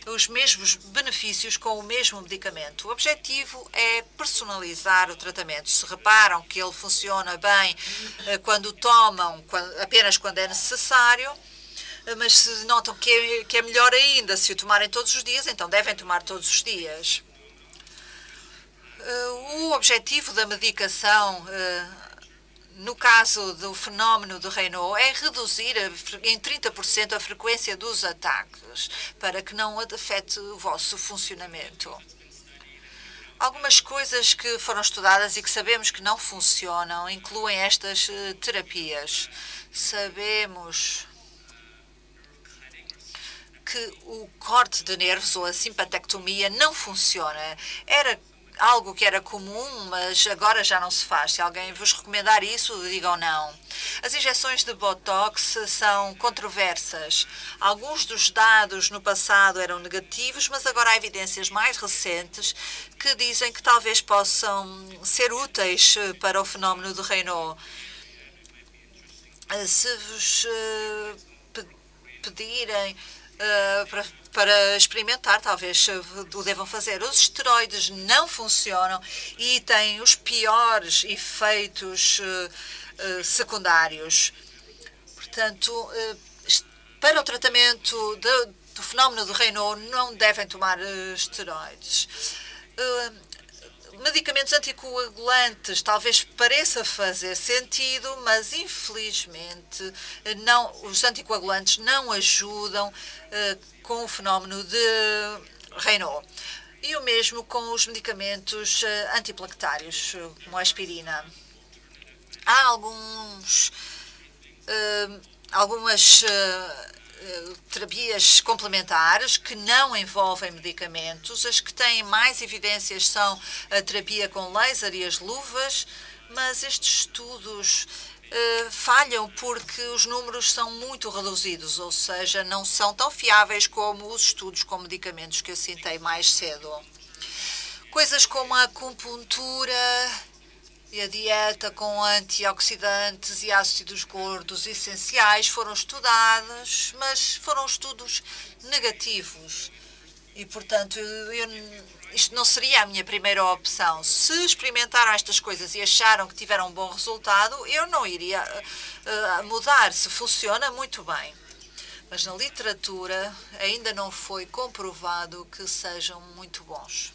os mesmos benefícios com o mesmo medicamento. O objetivo é personalizar o tratamento. Se reparam que ele funciona bem quando o tomam, apenas quando é necessário, mas se notam que é melhor ainda se o tomarem todos os dias, então devem tomar todos os dias. O objetivo da medicação, no caso do fenómeno de Raynaud, é reduzir em 30% a frequência dos ataques, para que não afete o vosso funcionamento. Algumas coisas que foram estudadas e que sabemos que não funcionam incluem estas terapias. Sabemos que o corte de nervos ou a simpatectomia não funciona. Era algo que era comum, mas agora já não se faz. Se alguém vos recomendar isso, digam não. As injeções de Botox são controversas. Alguns dos dados no passado eram negativos, mas agora há evidências mais recentes que dizem que talvez possam ser úteis para o fenómeno de Raynaud. Se vos pedirem para experimentar, talvez o devam fazer. Os esteroides não funcionam e têm os piores efeitos secundários. Portanto, para o tratamento do fenómeno de Raynaud não devem tomar esteroides. medicamentos anticoagulantes talvez pareça fazer sentido, mas infelizmente os anticoagulantes não ajudam com o fenómeno de Raynaud. E o mesmo com os medicamentos antiplaquetários, como a aspirina. Há algumas terapias complementares que não envolvem medicamentos. As que têm mais evidências são a terapia com laser e as luvas, mas estes estudos falham porque os números são muito reduzidos, ou seja, não são tão fiáveis como os estudos com medicamentos que eu citei mais cedo. Coisas como a acupuntura e a dieta com antioxidantes e ácidos gordos essenciais foram estudadas, mas foram estudos negativos. E, portanto, isto não seria a minha primeira opção. Se experimentaram estas coisas e acharam que tiveram um bom resultado, eu não iria mudar. Se funciona, muito bem. Mas na literatura ainda não foi comprovado que sejam muito bons.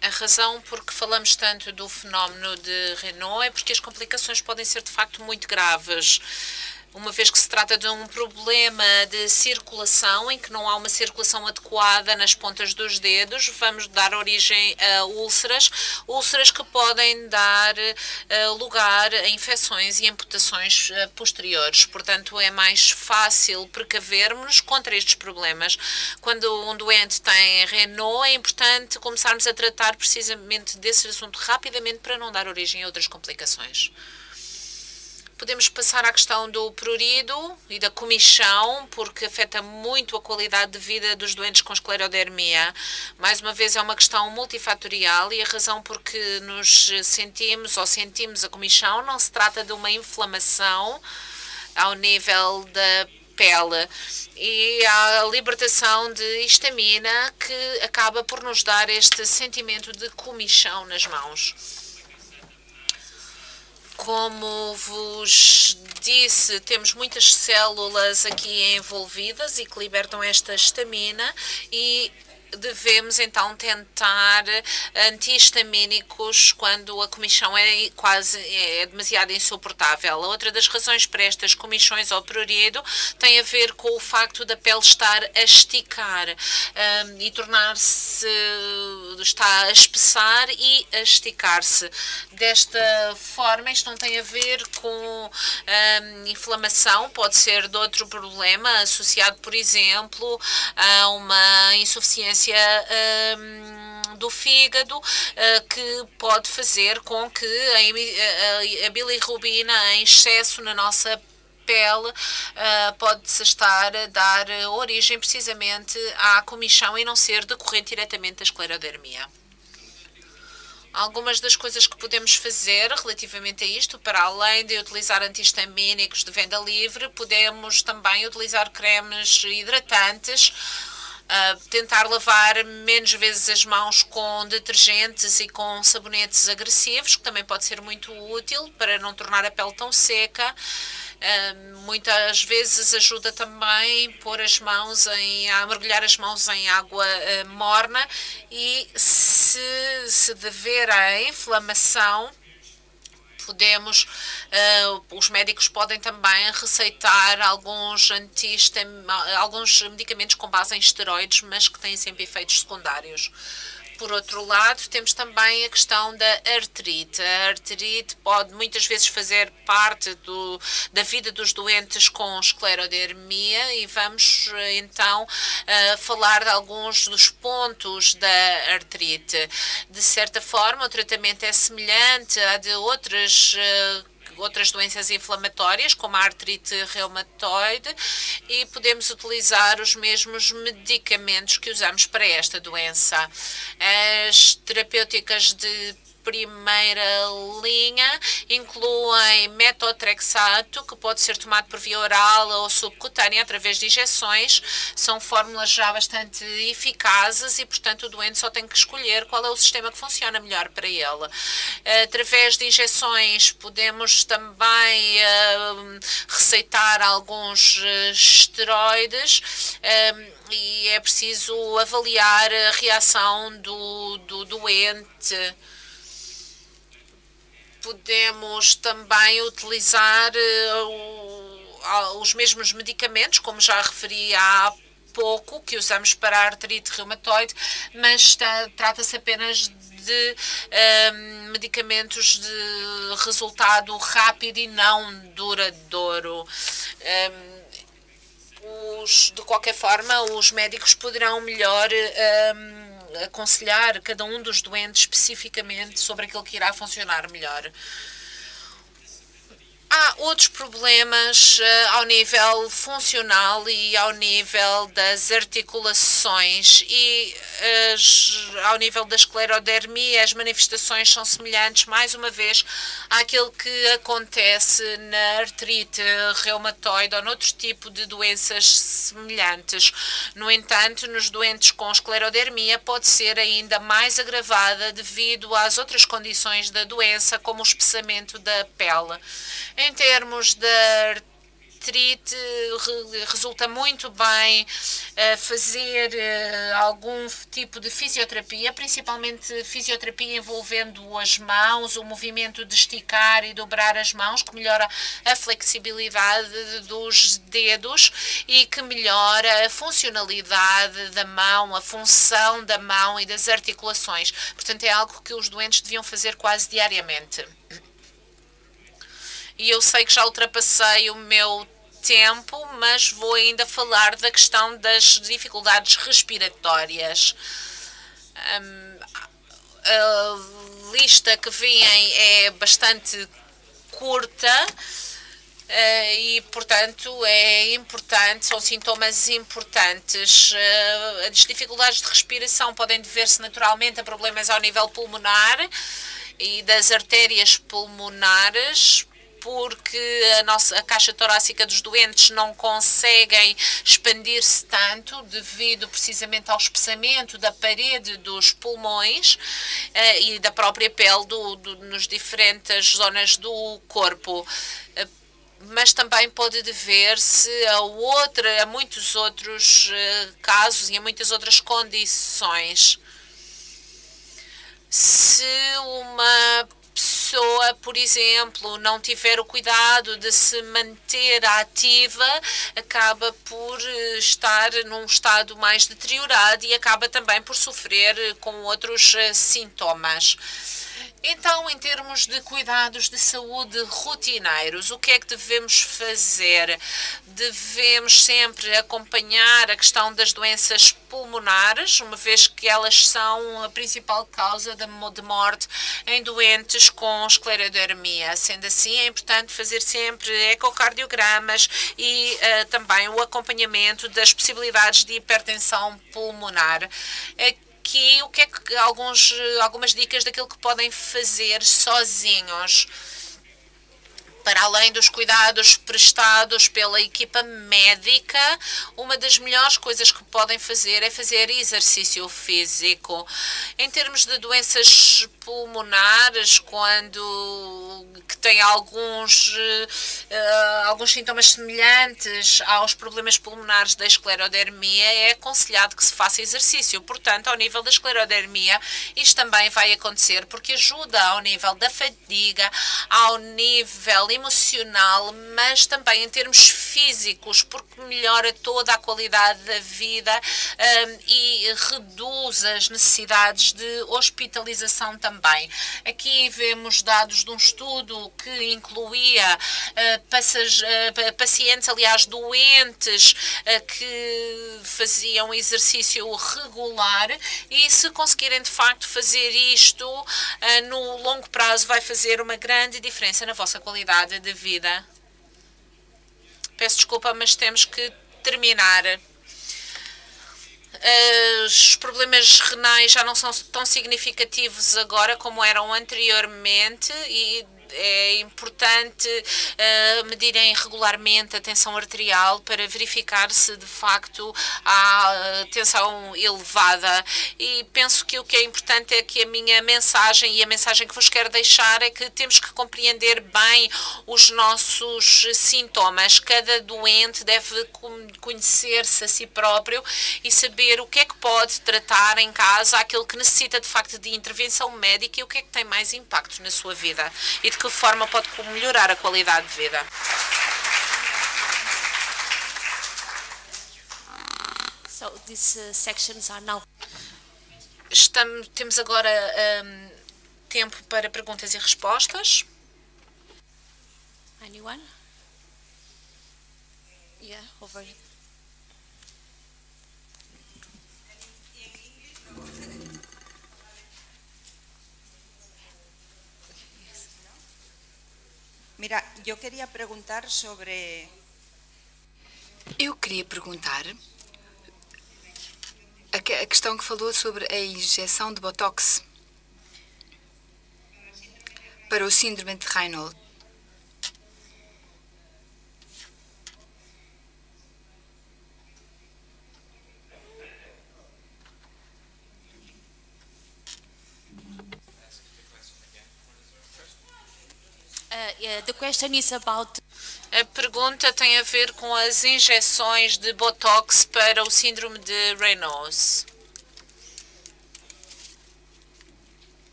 A razão por que falamos tanto do fenómeno de Raynaud é porque as complicações podem ser de facto muito graves. Uma vez que se trata de um problema de circulação, em que não há uma circulação adequada nas pontas dos dedos, vamos dar origem a úlceras que podem dar lugar a infecções e amputações posteriores. Portanto, é mais fácil precavermos contra estes problemas. Quando um doente tem Raynaud, é importante começarmos a tratar precisamente desse assunto rapidamente para não dar origem a outras complicações. Podemos passar à questão do prurido e da comichão, porque afeta muito a qualidade de vida dos doentes com esclerodermia. Mais uma vez, é uma questão multifatorial e a razão por que nos sentimos a comichão não se trata de uma inflamação ao nível da pele e a libertação de histamina que acaba por nos dar este sentimento de comichão nas mãos. Como vos disse, temos muitas células aqui envolvidas e que libertam esta histamina e devemos então tentar antihistamínicos quando a comichão é demasiado insuportável. A outra das razões para estas comichões ou prurido tem a ver com o facto da pele estar a esticar e está a espessar e a esticar-se. Desta forma, isto não tem a ver com inflamação, pode ser de outro problema associado, por exemplo, a uma insuficiência do fígado, que pode fazer com que a bilirrubina em excesso na nossa pele pode estar a dar origem precisamente à comichão e não ser decorrente diretamente da esclerodermia. Algumas das coisas que podemos fazer relativamente a isto, para além de utilizar antihistamínicos de venda livre, podemos também utilizar cremes hidratantes, tentar lavar menos vezes as mãos com detergentes e com sabonetes agressivos, que também pode ser muito útil para não tornar a pele tão seca. Muitas vezes ajuda também a mergulhar as mãos em água morna e se dever à inflamação, os médicos podem também receitar alguns medicamentos com base em esteroides, mas que têm sempre efeitos secundários. Por outro lado, temos também a questão da artrite. A artrite pode muitas vezes fazer parte da vida dos doentes com esclerodermia e vamos então falar de alguns dos pontos da artrite. De certa forma, o tratamento é semelhante a de outras doenças inflamatórias, como a artrite reumatoide, e podemos utilizar os mesmos medicamentos que usamos para esta doença. As terapêuticas de primeira linha incluem metotrexato, que pode ser tomado por via oral ou subcutânea através de injeções. São fórmulas já bastante eficazes e, portanto, o doente só tem que escolher qual é o sistema que funciona melhor para ele. Através de injeções podemos também receitar alguns esteroides e é preciso avaliar a reação do doente. Podemos também utilizar os mesmos medicamentos, como já referi há pouco, que usamos para a artrite reumatoide, mas trata-se apenas de medicamentos de resultado rápido e não duradouro. De qualquer forma, os médicos poderão melhor aconselhar cada um dos doentes especificamente sobre aquilo que irá funcionar melhor. Há outros problemas ao nível funcional e ao nível das articulações e ao nível da esclerodermia as manifestações são semelhantes, mais uma vez, àquilo que acontece na artrite reumatoide ou noutro tipo de doenças semelhantes. No entanto, nos doentes com esclerodermia pode ser ainda mais agravada devido às outras condições da doença, como o espessamento da pele. Em termos de artrite, resulta muito bem fazer algum tipo de fisioterapia, principalmente fisioterapia envolvendo as mãos, o movimento de esticar e dobrar as mãos, que melhora a flexibilidade dos dedos e que melhora a funcionalidade da mão, a função da mão e das articulações. Portanto, é algo que os doentes deviam fazer quase diariamente. E eu sei que já ultrapassei o meu tempo, mas vou ainda falar da questão das dificuldades respiratórias. A lista que vem é bastante curta e, portanto, é importante, são sintomas importantes. As dificuldades de respiração podem dever-se naturalmente a problemas ao nível pulmonar e das artérias pulmonares, porque a caixa torácica dos doentes não conseguem expandir-se tanto devido precisamente ao espessamento da parede dos pulmões e da própria pele nos diferentes zonas do corpo. Mas também pode dever-se a muitos outros casos e a muitas outras condições. Se uma pessoa, por exemplo, não tiver o cuidado de se manter ativa, acaba por estar num estado mais deteriorado e acaba também por sofrer com outros sintomas. Então, em termos de cuidados de saúde rotineiros, o que é que devemos fazer? Devemos sempre acompanhar a questão das doenças pulmonares, uma vez que elas são a principal causa de morte em doentes com esclerodermia. Sendo assim, é importante fazer sempre ecocardiogramas e também o acompanhamento das possibilidades de hipertensão pulmonar. Aqui, o que é que algumas dicas daquilo que podem fazer sozinhos. Para além dos cuidados prestados pela equipa médica, uma das melhores coisas que podem fazer é fazer exercício físico. Em termos de doenças pulmonares, que têm alguns sintomas semelhantes aos problemas pulmonares da esclerodermia, é aconselhado que se faça exercício. Portanto, ao nível da esclerodermia, isto também vai acontecer porque ajuda ao nível da fadiga, ao nível emocional, mas também em termos físicos, porque melhora toda a qualidade da vida e reduz as necessidades de hospitalização também. Aqui vemos dados de um estudo que incluía pacientes, aliás, doentes que faziam exercício regular e se conseguirem de facto fazer isto no longo prazo vai fazer uma grande diferença na vossa qualidade de vida. Peço desculpa, mas temos que terminar. Os problemas renais já não são tão significativos agora como eram anteriormente e é importante medirem regularmente a tensão arterial para verificar se de facto há tensão elevada. E penso que o que é importante é que a minha mensagem e a mensagem que vos quero deixar é que temos que compreender bem os nossos sintomas. Cada doente deve conhecer-se a si próprio e saber o que é que pode tratar em casa, aquilo que necessita de facto de intervenção médica e o que é que tem mais impacto na sua vida e de que forma pode melhorar a qualidade de vida. So these sections are now. Temos agora tempo para perguntas e respostas. Anyone? Yeah, over here. Mira, eu queria perguntar sobre... Eu queria perguntar a questão que falou sobre a injeção de Botox para o síndrome de Raynaud. Yeah, the question is about. A pergunta tem a ver com as injeções de Botox para o síndrome de Raynaud.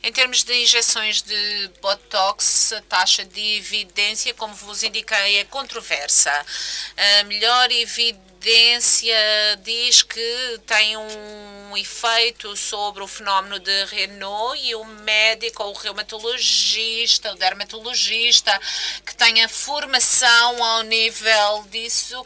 Em termos de injeções de Botox, a taxa de evidência, como vos indiquei, é controversa. A melhor evidência diz que tem um efeito sobre o fenómeno de Raynaud e o médico, ou o reumatologista, o dermatologista, que tenha formação ao nível disso,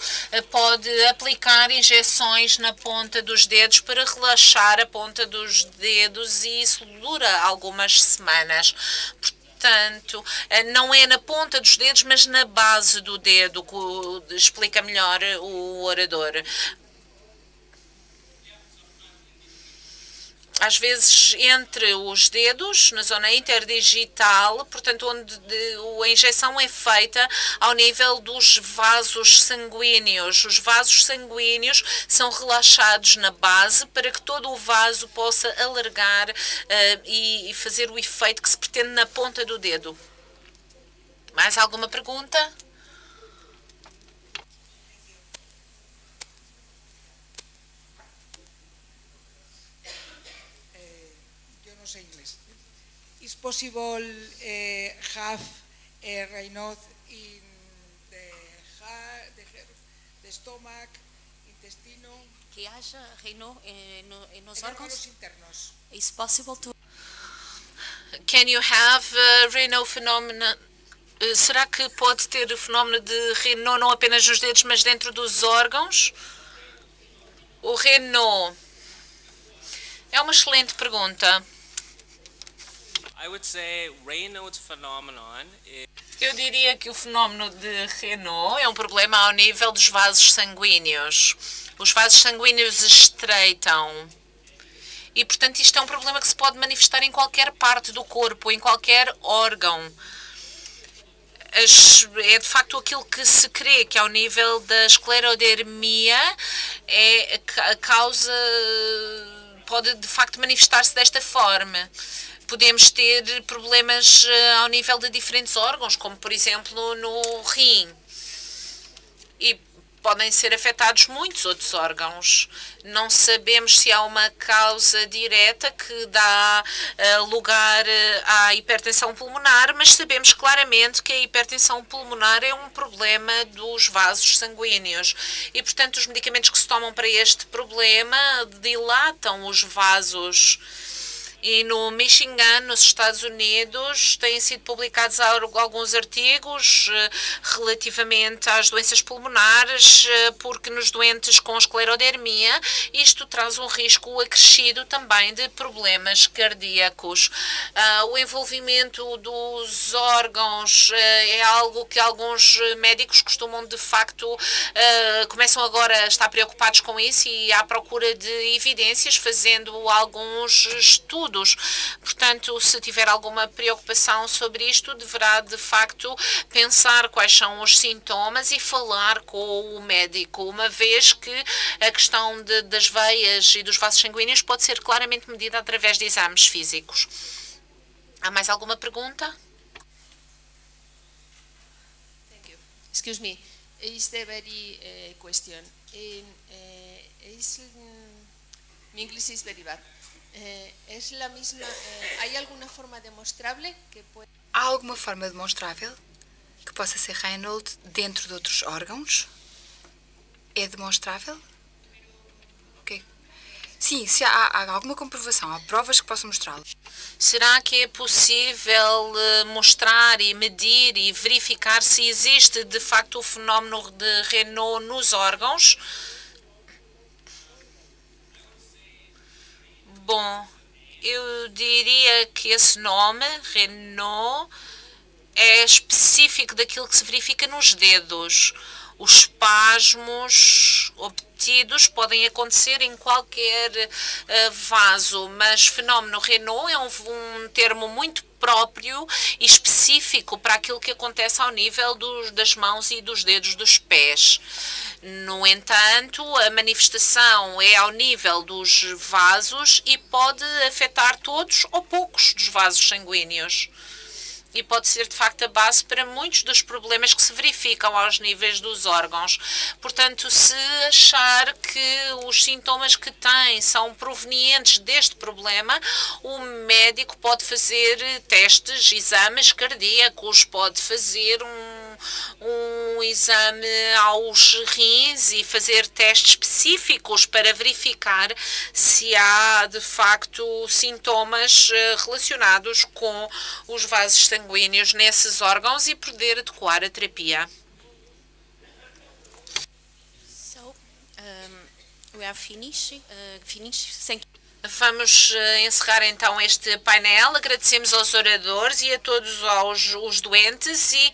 pode aplicar injeções na ponta dos dedos para relaxar a ponta dos dedos e isso dura algumas semanas. Portanto, não é na ponta dos dedos, mas na base do dedo, que explica melhor o orador. Às vezes entre os dedos, na zona interdigital, portanto, onde a injeção é feita ao nível dos vasos sanguíneos. Os vasos sanguíneos são relaxados na base para que todo o vaso possa alargar e fazer o efeito que se pretende na ponta do dedo. Mais alguma pergunta? Is possible have Raynaud in the heart, the stomach, intestino, Que haja Raynaud nos en órgãos? órgãos internos? Is possible to. Can you have Raynaud phenomena? Será que pode ter o fenómeno de Raynaud não apenas nos dedos, mas dentro dos órgãos? O Raynaud é uma excelente pergunta. I would say Raynaud's phenomenon is... Eu diria que o fenómeno de Raynaud é um problema ao nível dos vasos sanguíneos. Os vasos sanguíneos estreitam. E, portanto, isto é um problema que se pode manifestar em qualquer parte do corpo, em qualquer órgão. É de facto aquilo que se crê que ao nível da esclerodermia é a causa, pode de facto manifestar-se desta forma. Podemos ter problemas ao nível de diferentes órgãos, como por exemplo no rim. E podem ser afetados muitos outros órgãos. Não sabemos se há uma causa direta que dá lugar à hipertensão pulmonar, mas sabemos claramente que a hipertensão pulmonar é um problema dos vasos sanguíneos. E, portanto, os medicamentos que se tomam para este problema dilatam os vasos E no Michigan, nos Estados Unidos, têm sido publicados alguns artigos relativamente às doenças pulmonares, porque nos doentes com esclerodermia, isto traz um risco acrescido também de problemas cardíacos. O envolvimento dos órgãos é algo que alguns médicos costumam, de facto, começam agora a estar preocupados com isso e à procura de evidências, fazendo alguns estudos. Portanto, se tiver alguma preocupação sobre isto, deverá de facto pensar quais são os sintomas e falar com o médico, uma vez que a questão das veias e dos vasos sanguíneos pode ser claramente medida através de exames físicos. Há mais alguma pergunta? Excuse me, is the very question. Mi inglés is very bad. ¿Es la misma, ¿hay alguna forma demostrable que puede... Há alguma forma demonstrável que possa ser Raynaud dentro de outros órgãos? É demonstrável? Ok. Sim, se há alguma comprovação, há provas que possam mostrá-lo. Será que é possível mostrar e medir e verificar se existe de facto o fenómeno de Raynaud nos órgãos? Bom, eu diria que esse nome, Raynaud, é específico daquilo que se verifica nos dedos. Os espasmos obtidos podem acontecer em qualquer vaso, mas fenómeno Raynaud é um termo muito próprio e específico para aquilo que acontece ao nível das mãos e dos dedos dos pés. No entanto, a manifestação é ao nível dos vasos e pode afetar todos ou poucos dos vasos sanguíneos. E pode ser, de facto, a base para muitos dos problemas que se verificam aos níveis dos órgãos. Portanto, se achar que os sintomas que tem são provenientes deste problema, o médico pode fazer testes, exames cardíacos, pode fazer um exame aos rins e fazer testes específicos para verificar se há, de facto, sintomas relacionados com os vasos sanguíneos nesses órgãos e poder adequar a terapia. So, we are finished. Thank you. Vamos encerrar então este painel. Agradecemos aos oradores e a todos os doentes e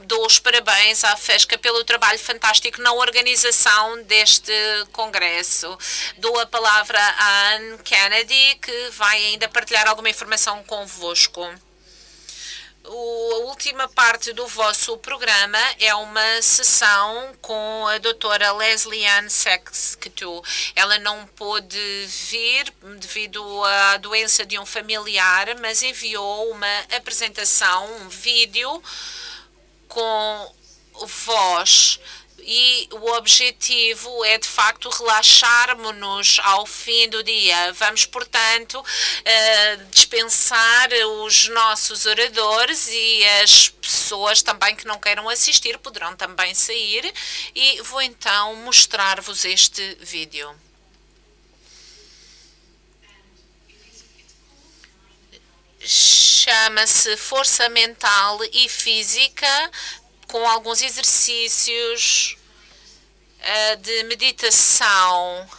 dou os parabéns à FESCA pelo trabalho fantástico na organização deste congresso. Dou a palavra à Anne Kennedy, que vai ainda partilhar alguma informação convosco. A última parte do vosso programa é uma sessão com a doutora Leslie Ann Sexto. Ela não pôde vir devido à doença de um familiar, mas enviou uma apresentação, um vídeo com voz. E o objetivo é, de facto, relaxarmos-nos ao fim do dia. Vamos, portanto, dispensar os nossos oradores e as pessoas também que não queiram assistir poderão também sair. E vou, então, mostrar-vos este vídeo. Chama-se Força Mental e Física, com alguns exercícios de meditação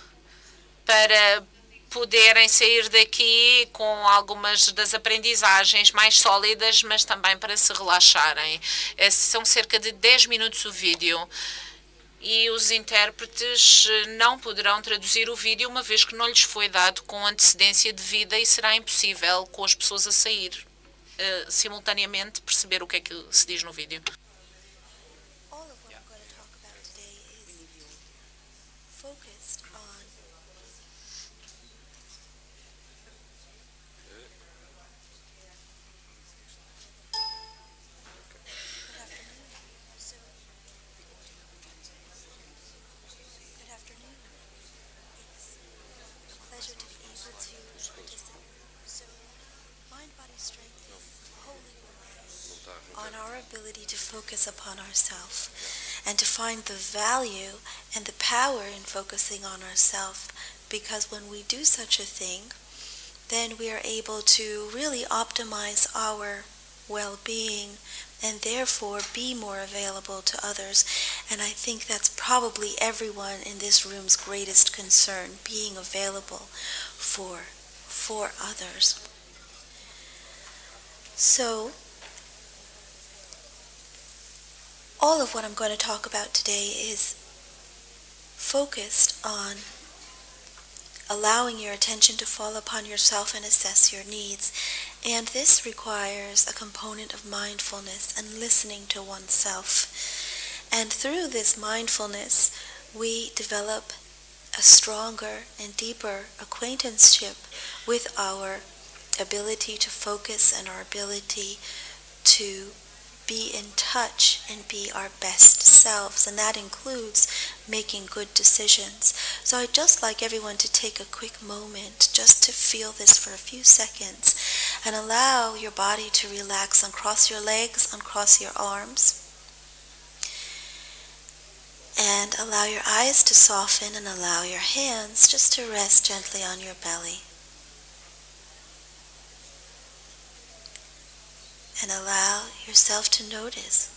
para poderem sair daqui com algumas das aprendizagens mais sólidas, mas também para se relaxarem. São cerca de 10 minutos o vídeo. E os intérpretes não poderão traduzir o vídeo, uma vez que não lhes foi dado com antecedência devida e será impossível, com as pessoas a sair simultaneamente, perceber o que é que se diz no vídeo. On our ability to focus upon ourselves and to find the value and the power in focusing on ourselves, because when we do such a thing, then we are able to really optimize our well-being and therefore be more available to others. And I think that's probably everyone in this room's greatest concern, being available for others. So, all of what I'm going to talk about today is focused on allowing your attention to fall upon yourself and assess your needs. And this requires a component of mindfulness and listening to oneself. And through this mindfulness, we develop a stronger and deeper acquaintanceship with our ability to focus and our ability to be in touch and be our best selves, and that includes making good decisions. So I'd just like everyone to take a quick moment just to feel this for a few seconds and allow your body to relax. Uncross your legs, uncross your arms, and allow your eyes to soften and allow your hands just to rest gently on your belly. And allow yourself to notice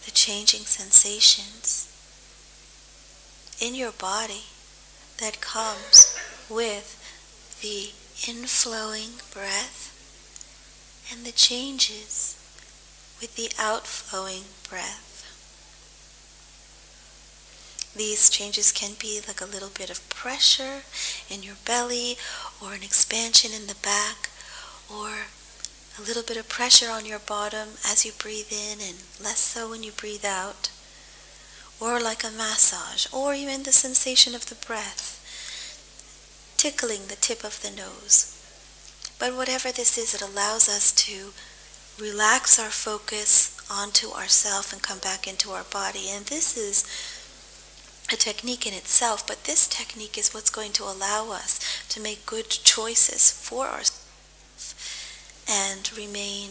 the changing sensations in your body that comes with the inflowing breath and the changes with the outflowing breath. These changes can be like a little bit of pressure in your belly, or an expansion in the back, or a little bit of pressure on your bottom as you breathe in and less so when you breathe out, or like a massage, or even the sensation of the breath tickling the tip of the nose. But whatever this is, it allows us to relax our focus onto ourself and come back into our body. And this is a technique in itself, but this technique is what's going to allow us to make good choices for ourselves and remain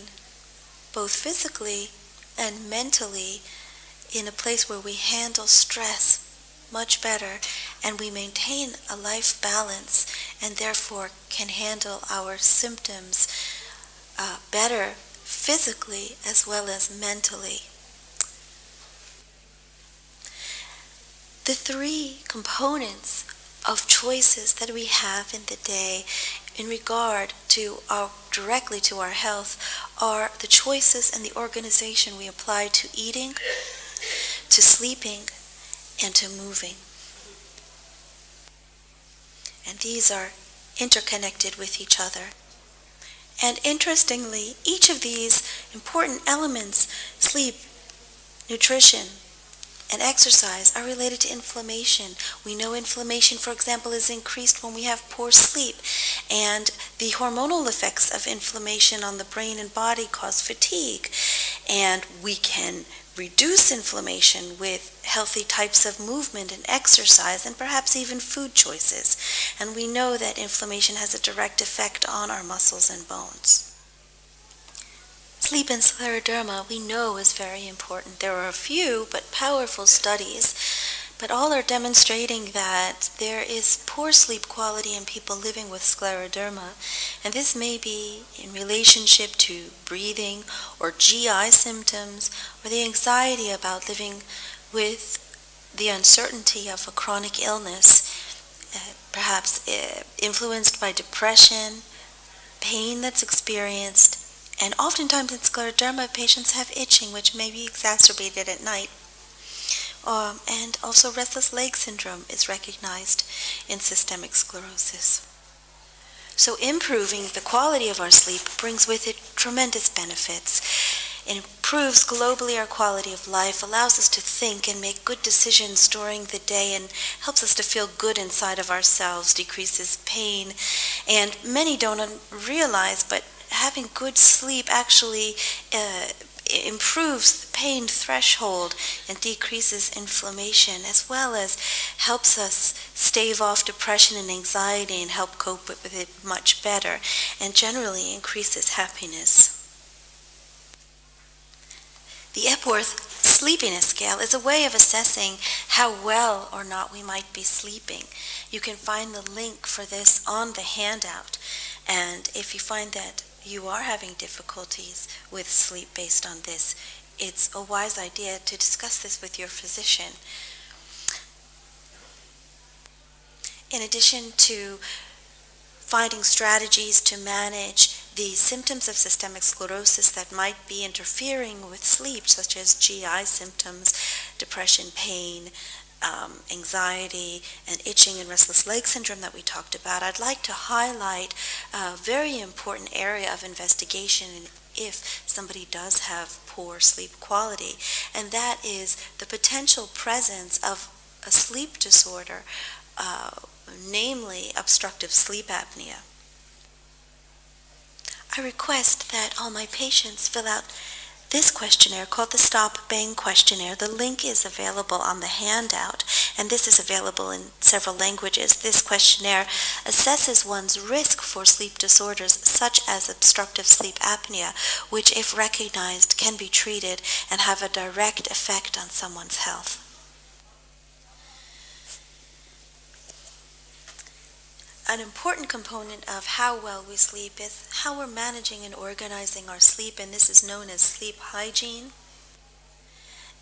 both physically and mentally in a place where we handle stress much better, and we maintain a life balance, and therefore can handle our symptoms better physically as well as mentally. The three components of choices that we have in the day in regard to directly to our health are the choices and the organization we apply to eating, to sleeping, and to moving. And these are interconnected with each other. And interestingly, each of these important elements, sleep, nutrition, and exercise, are related to inflammation. We know inflammation, for example, is increased when we have poor sleep, and the hormonal effects of inflammation on the brain and body cause fatigue. And we can reduce inflammation with healthy types of movement and exercise, and perhaps even food choices. And we know that inflammation has a direct effect on our muscles and bones. Sleep and scleroderma, we know, is very important. There are a few but powerful studies, but all are demonstrating that there is poor sleep quality in people living with scleroderma, and this may be in relationship to breathing or GI symptoms, or the anxiety about living with the uncertainty of a chronic illness, perhaps influenced by depression, pain that's experienced. And oftentimes in scleroderma, patients have itching, which may be exacerbated at night. And also restless leg syndrome is recognized in systemic sclerosis. So improving the quality of our sleep brings with it tremendous benefits. It improves globally our quality of life, allows us to think and make good decisions during the day, and helps us to feel good inside of ourselves, decreases pain. And many don't realize, but having good sleep actually improves the pain threshold and decreases inflammation, as well as helps us stave off depression and anxiety and help cope with it much better, and generally increases happiness. The Epworth sleepiness scale is a way of assessing how well or not we might be sleeping. You can find the link for this on the handout. And if you find that you are having difficulties with sleep based on this, it's a wise idea to discuss this with your physician. In addition to finding strategies to manage the symptoms of systemic sclerosis that might be interfering with sleep, such as GI symptoms, depression, pain, anxiety, and itching and restless leg syndrome that we talked about, I'd like to highlight a very important area of investigation if somebody does have poor sleep quality, and that is the potential presence of a sleep disorder, namely obstructive sleep apnea. I request that all my patients fill out this questionnaire called the Stop Bang Questionnaire. The link is available on the handout, and this is available in several languages. This questionnaire assesses one's risk for sleep disorders such as obstructive sleep apnea, which, if recognized, can be treated and have a direct effect on someone's health. An important component of how well we sleep is how we're managing and organizing our sleep, and this is known as sleep hygiene.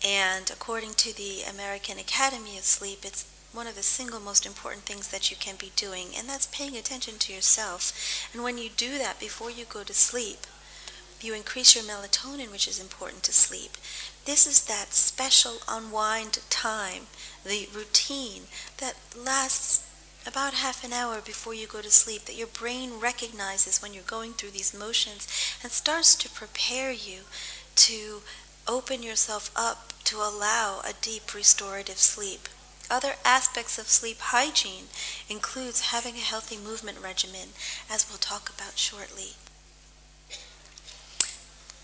And according to the American Academy of Sleep, it's one of the single most important things that you can be doing, and that's paying attention to yourself. And when you do that before you go to sleep, you increase your melatonin, which is important to sleep. This is that special unwind time, the routine that lasts about half an hour before you go to sleep, that your brain recognizes when you're going through these motions and starts to prepare you to open yourself up to allow a deep restorative sleep. Other aspects of sleep hygiene includes having a healthy movement regimen, as we'll talk about shortly.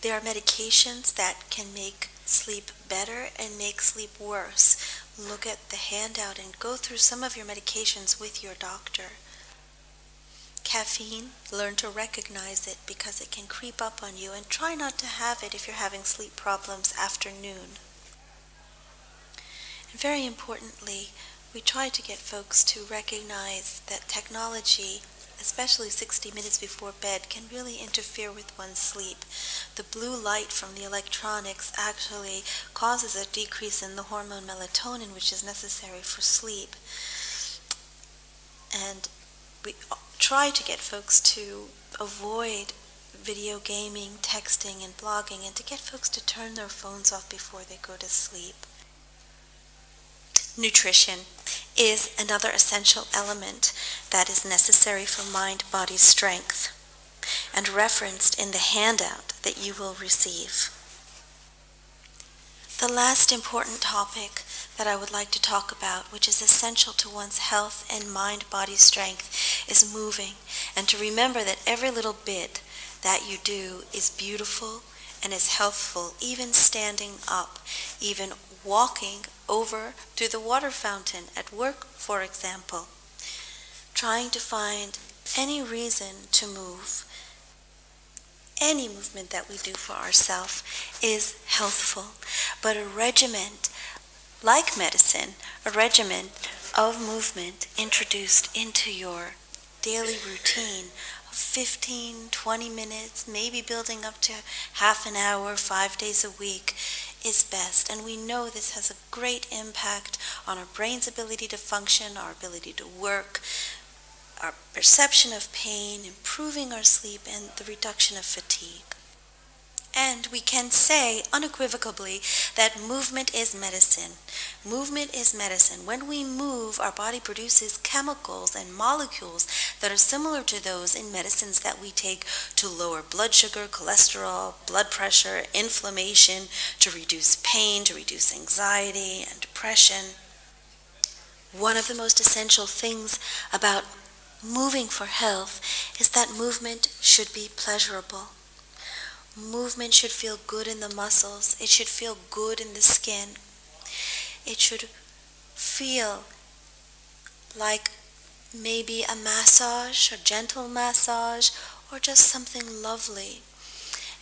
There are medications that can make sleep better and make sleep worse. Look at the handout and go through some of your medications with your doctor. Caffeine, learn to recognize it because it can creep up on you, and try not to have it if you're having sleep problems after noon. And very importantly, we try to get folks to recognize that technology, especially 60 minutes before bed, can really interfere with one's sleep. The blue light from the electronics actually causes a decrease in the hormone melatonin, which is necessary for sleep. And we try to get folks to avoid video gaming, texting, and blogging, and to get folks to turn their phones off before they go to sleep. Nutrition is another essential element that is necessary for mind-body strength and referenced in the handout that you will receive. The last important topic that I would like to talk about, which is essential to one's health and mind-body strength, is moving, and to remember that every little bit that you do is beautiful and is healthful, even standing up, even walking over to the water fountain at work, for example. Trying to find any reason to move. Any movement that we do for ourselves is healthful, but a regimen, like medicine, a regimen of movement introduced into your daily routine of 15, 20 minutes, maybe building up to half an hour, 5 days a week, is best. And we know this has a great impact on our brain's ability to function, our ability to work, our perception of pain, improving our sleep, and the reduction of fatigue. And we can say unequivocally that movement is medicine. Movement is medicine. When we move, our body produces chemicals and molecules that are similar to those in medicines that we take to lower blood sugar, cholesterol, blood pressure, inflammation, to reduce pain, to reduce anxiety and depression. One of the most essential things about moving for health is that movement should be pleasurable. Movement should feel good in the muscles. It should feel good in the skin. It should feel like maybe a massage, a gentle massage, or just something lovely.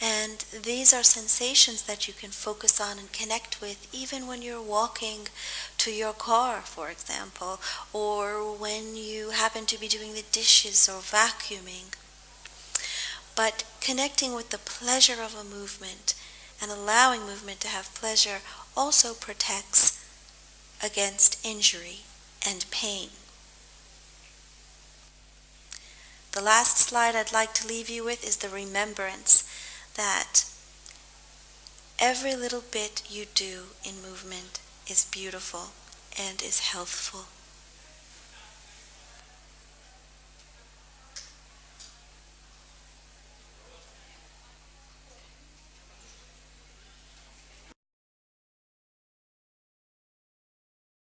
And these are sensations that you can focus on and connect with even when you're walking to your car, for example, or when you happen to be doing the dishes or vacuuming. But connecting with the pleasure of a movement and allowing movement to have pleasure also protects against injury and pain. The last slide I'd like to leave you with is the remembrance that every little bit you do in movement is beautiful and is healthful.